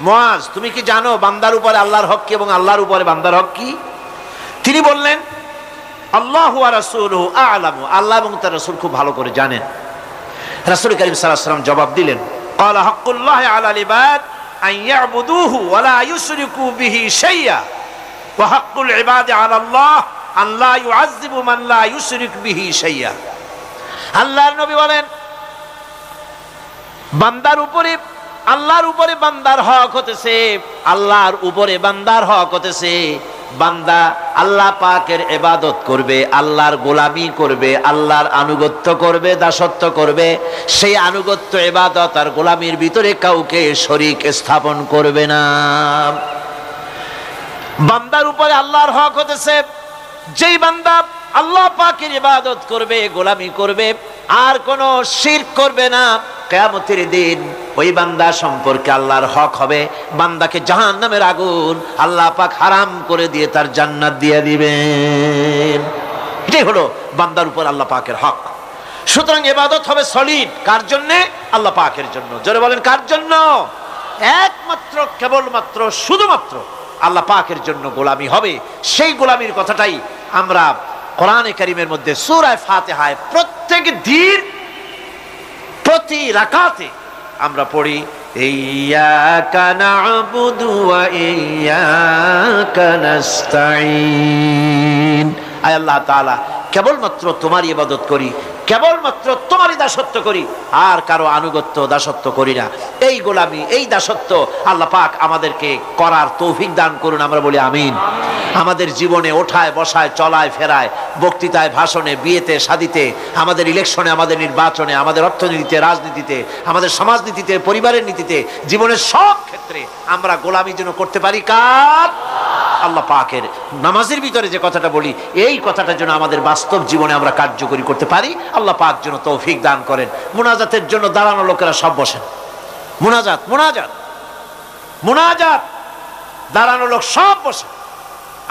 মুআজ তুমি কি জানো বান্দার উপরে আল্লাহর হক কি এবং আল্লাহর উপরে বান্দার হক কি? তিনি বললেন, আল্লাহু ওয়া রাসূলুহু আ'লামু, আল্লাহ এবং তার রাসূল খুব ভালো করে জানেন। রাসূল করিম সাল্লাল্লাহু আলাইহি ওয়াসাল্লাম জবাব দিলেন, ক্বালা হাক্কুল্লাহি আলাল ইবাদ আন ইয়াবুদুহু ওয়া লা ইউশরিকু বিহি শাইআ ওয়া হাক্কুল ইবাদি আলাল্লাহ আন লা ইউআযযিবু মান লা ইউশরিক বিহি শাইআ। আল্লাহর নবী বলেন, বান্দার উপরে আল্লাহর উপরে বান্দার হক হতেছে, আল্লাহর উপরে বান্দার হক হতেছে বান্দা আল্লাহ পাকের ইবাদত করবে, আল্লাহর গোলামি করবে, আল্লাহর আনুগত্য করবে, দাসত্ব করবে। সেই আনুগত্য ইবাদত আর গোলামির ভিতরে কাউকে শরীক স্থাপন করবে না। বান্দার উপরে আল্লাহর হক হতেছে যেই বান্দা আল্লাহ পাকের ইবাদত করবে, গোলামি করবে, আর কোনো শিরক করবে না, কিয়ামতের দিন ওই বান্দা সম্পর্কে আল্লাহর হক হবে বান্দাকে জাহান্নামের আগুন আল্লাহ পাক হারাম করে দিয়ে তার জান্নাত দিয়ে দিবেন। এটাই হলো বান্দার উপর আল্লাহ পাকের হক। সুতরাং ইবাদত হবে সলিড কার জন্য? আল্লাহ পাকের জন্য। জোরে বলেন কার জন্য? একমাত্র কেবলমাত্র শুধুমাত্র আল্লাহ পাকের জন্য গোলামি হবে। সেই গোলামির কথাটাই আমরা কোরআনে কারীমের মধ্যে সূরা ফাতিহায় প্রত্যেক দিন প্রতি রাকাতে আমরা পড়ি, ইয়্যাকা না'বুদু ওয়া ইয়্যাকা নাস্তাঈন। আয় আল্লাহ তাআলা, কেবলমাত্র তোমারই ইবাদত করি, কেবলমাত্র তোমারই দাসত্ব করি, আর কারো আনুগত্য দাসত্ব করি না। এই গোলামি, এই দাসত্ব আল্লাহ পাক আমাদেরকে করার তৌফিক দান করুন। আমরা বলি আমিন। আমাদের জীবনে ওঠায় বসায়, চলায় ফেরায়, বক্তৃতায়, ভাষণে, বিয়েতে, শাদীতে, আমাদের ইলেকশনে, আমাদের নির্বাচনে, আমাদের অর্থনীতিতে, রাজনীতিতে, আমাদের সমাজনীতিতে, পরিবারের নীতিতে, জীবনের সব ক্ষেত্রে আমরা গোলামি যেন করতে পারি কার? আল্লাহ পাকের। নামাজের ভিতরে যে কথাটা বলি, এই কথাটা যেন আমাদের বাস্তব জীবনে আমরা কার্যকরী করতে পারি। আল্লাহ পাক যেন তৌফিক দান করেন। মুনাজাতের জন্য দাঁড়ানো লোকেরা সব বসেন। মুনাজাত, মুনাজাত, মুনাজাত, দাঁড়ানো লোক সব বসেন।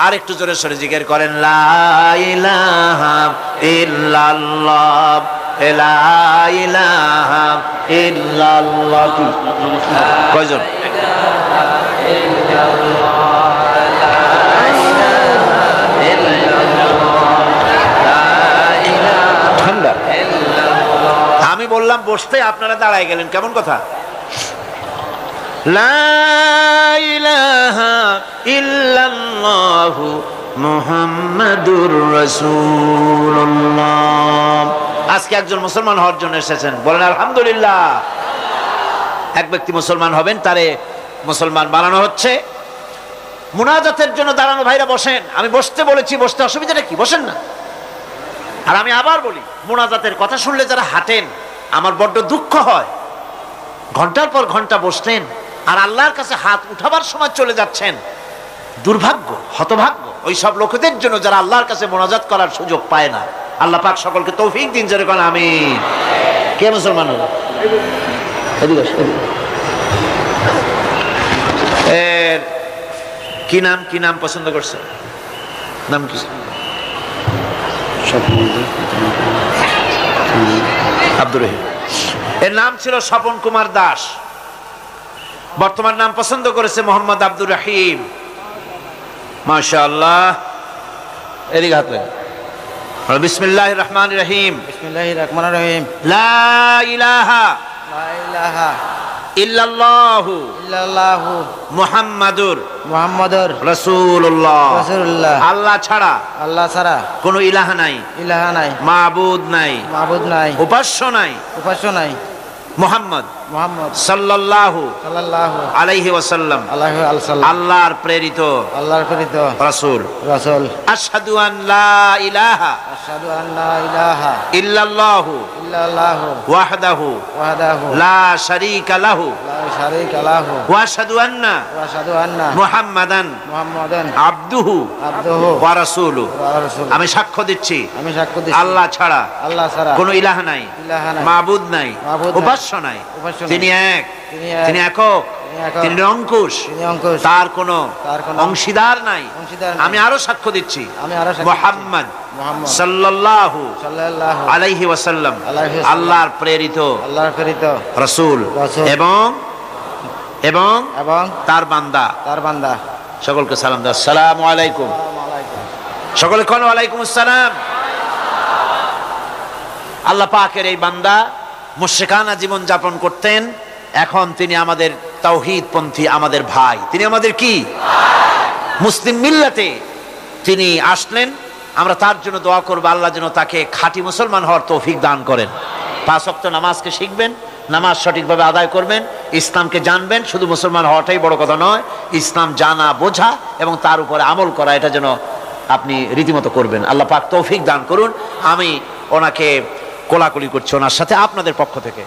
আর একটু জোরে সরে জিকির করেন, লা ইলাহা ইল্লাল্লাহ, লা ইলাহা ইল্লাল্লাহ। কয়জন? আমি বললাম বসতে, আপনারা দাঁড়ায় গেলেন, কেমন কথা? লা ইলাহা ইল্লাল্লাহু মুহাম্মাদুর রাসূলুল্লাহ। আজকে একজন মুসলমান হওয়ার জন্য এসেছেন, বলেন আলহামদুলিল্লাহ। এক ব্যক্তি মুসলমান হবেন, তারে মুসলমান বানানো হচ্ছে। মুনাজাতের জন্য দাঁড়ানো ভাইরা বসেন। আমি বসতে বলেছি, বসতে অসুবিধাটা কি? বসেন না। আর আমি আবার বলি, মুনাজাতের কথা শুনলে যারা হাঁটেন, আমার বড্ড দুঃখ হয়। ঘন্টার পর ঘন্টা বসতেন আর আল্লাহর কাছে হাত উঠাবার সময় চলে যাচ্ছেন। দুর্ভাগ্য, হতভাগ্য ওই সব লোকদের জন্য যারা আল্লাহর কাছে মুনাজাত করার সুযোগ পায় না। আল্লাহ পাক সকলকে তৌফিক দিন, জোরে কোন আমিন। কে মুসলমান হলো? এর কি নাম, কি নাম পছন্দ করছে? নাম কি? আব্দুর রহিম। এর নাম ছিল স্বপন কুমার দাস। বর্তমান নাম পছন্দ করেছে মোহাম্মদ আব্দুর রহিম। মাশাআল্লাহ। এদিকে হাত লাগবে। বিসমিল্লাহির রহমানির রহিম। বিসমিল্লাহির রহমানির রহিম। লা ইলাহা লা ইলাহা ইল্লাল্লাহু ইল্লাল্লাহু মুহাম্মাদুর রাসূলুল্লাহ। আল্লাহ ছাড়া, আল্লাহ ছাড়া কোনো ইলাহা নাই, ইলাহা নাই, মাবুদ নাই, মাবুদ নাই, উপাস্য নাই, উপাস্য নাই। মুহাম্মদ সাল্লাল্লাহু আলাইহি ওয়াসাল্লাম আল্লাহর প্রেরিত রাসূল। আশহাদু আন লা ইলাহা ইল্লাল্লাহু ওয়াহদাহু লা শারীকা লাহু ওয়া আশহাদু আন্না মুহাম্মাদান আবদুহু ওয়া রাসূলুহু। আমি সাক্ষ্য দিচ্ছি আল্লাহ ছাড়া কোনো ইলাহা নাই, মাবুদ নাই, উপাস্য নাই। তিনি এক, তিনি একক, তিনি নিরঙ্কুশ, তার কোনো অংশীদার নাই। আমি আরো সাক্ষ্য দিচ্ছি মুহাম্মদ সাল্লাল্লাহু আলাইহি ওয়াসাল্লাম আল্লাহর প্রেরিত রাসূল এবং এবং তার বান্দা। সকলকে সালাম দাও। আসসালামু আলাইকুম। সকলে কোন ওয়ালাইকুম আসসালাম। আল্লাহ পাকের এই বান্দা মুশরিকানা জীবন যাপন করতেন, এখন তিনি আমাদের তাওহীদপন্থী, আমাদের ভাই। তিনি আমাদের কি? মুসলিম মিল্লাতে তিনি আসলেন। আমরা তার জন্য দোয়া করব, আল্লাহ যেন তাকে খাঁটি মুসলমান হওয়ার তৌফিক দান করেন। 5 ওয়াক্ত নামাজকে শিখবেন, নামাজ সঠিকভাবে আদায় করবেন, ইসলামকে জানবেন। শুধু মুসলমান হওয়াটাই বড় কথা নয়, ইসলাম জানা, বোঝা এবং তার উপরে আমল করা, এটা যেন আপনি রীতিমতো করবেন। আল্লাহ পাক তৌফিক দান করুন। আমি ওনাকে কোলাকুলি করছি ওনার সাথে আপনাদের পক্ষ থেকে।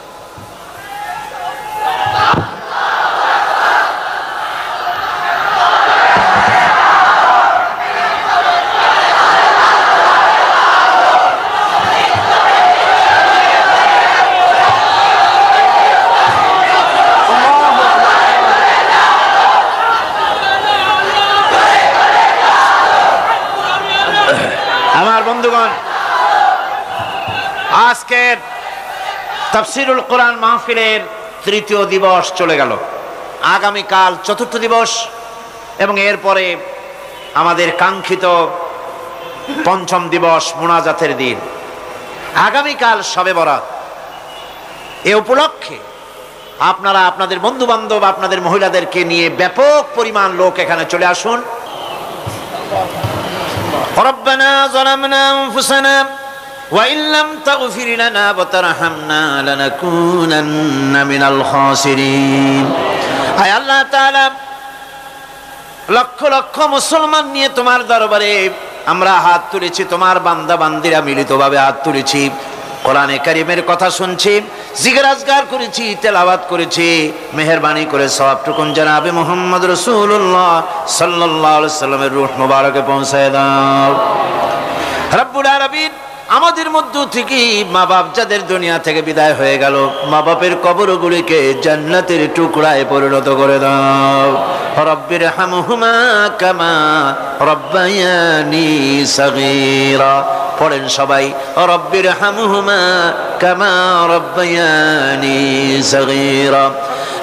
আমার বন্ধুগণ, আজকের তাফসীরুল কোরআন মাহফিলের 3য় দিবস চলে গেল। আগামীকাল 4র্থ দিবস এবং এরপরে আমাদের কাঙ্ক্ষিত 5ম দিবস মুনাজাতের দিন। আগামীকাল শবে বরাত। এ উপলক্ষে আপনারা আপনাদের বন্ধু বান্ধব, আপনাদের মহিলাদেরকে নিয়ে ব্যাপক পরিমাণ লোক এখানে চলে আসুন। রব্বানা যালামনা আনফুসানা وإن لم تغفر لنا وترحمنا لنكونن من الخاسرين। আয় আল্লাহ তাআলা, লক্ষ লক্ষ মুসলমান নিয়ে তোমার দরবারে আমরা হাত তুলেছি, তোমার বান্দা বান্দিরা মিলিতভাবে হাত তুলেছি, কোরআনে কারীমের কথা শুনছি, জিকির আজকার করেছি, তেলাওয়াত করেছি। মেহেরবানি করে সওয়াবটুকুন জনাবে মুহাম্মদ রাসূলুল্লাহ সাল্লাল্লাহু আলাইহি সাল্লামের রূহ মুবারকে পৌঁছায় দাও। রব্বুল আলামিন, আমাদের মধ্য থেকে মা বাপ যাদের দুনিয়া থেকে বিদায় হয়ে গেল, মা বাপের কবরগুলিকে জান্নাতের টুকরায় পরিণত করে দাও। রব্বির হামহুমা কামা রব্বায়ানি সাগীরা। পড়েন সবাই, রব্বির হামহুমা কামা রব্বায়ানি সাগীরা।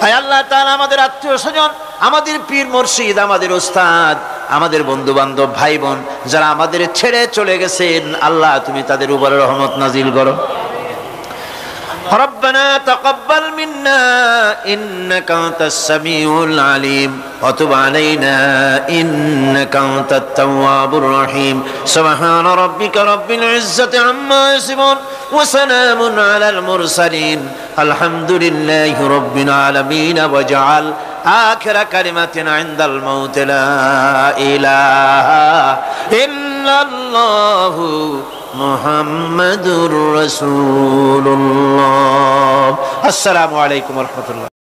আয় আল্লাহ তাআলা, আমাদের আত্মীয় স্বজন, আমাদের পীর মুর্শিদ, আমাদের উস্তাদ, আমাদের বন্ধু বান্ধব, ভাই বোন যারা আমাদের ছেড়ে চলে গেছেন, আল্লাহ তুমি তাদের উপরে রহমত নাজিল করো। ربنا تقبل منا إنك أنت السميع العليم وتب علينا إنك أنت التواب الرحيم سبحان ربك رب العزة عما يصفون وسلام على المرسلين الحمد لله رب العالمين واجعل آخر كلمة عند الموت لا إله إلا الله محمد رسول الله السلام عليكم ورحمة الله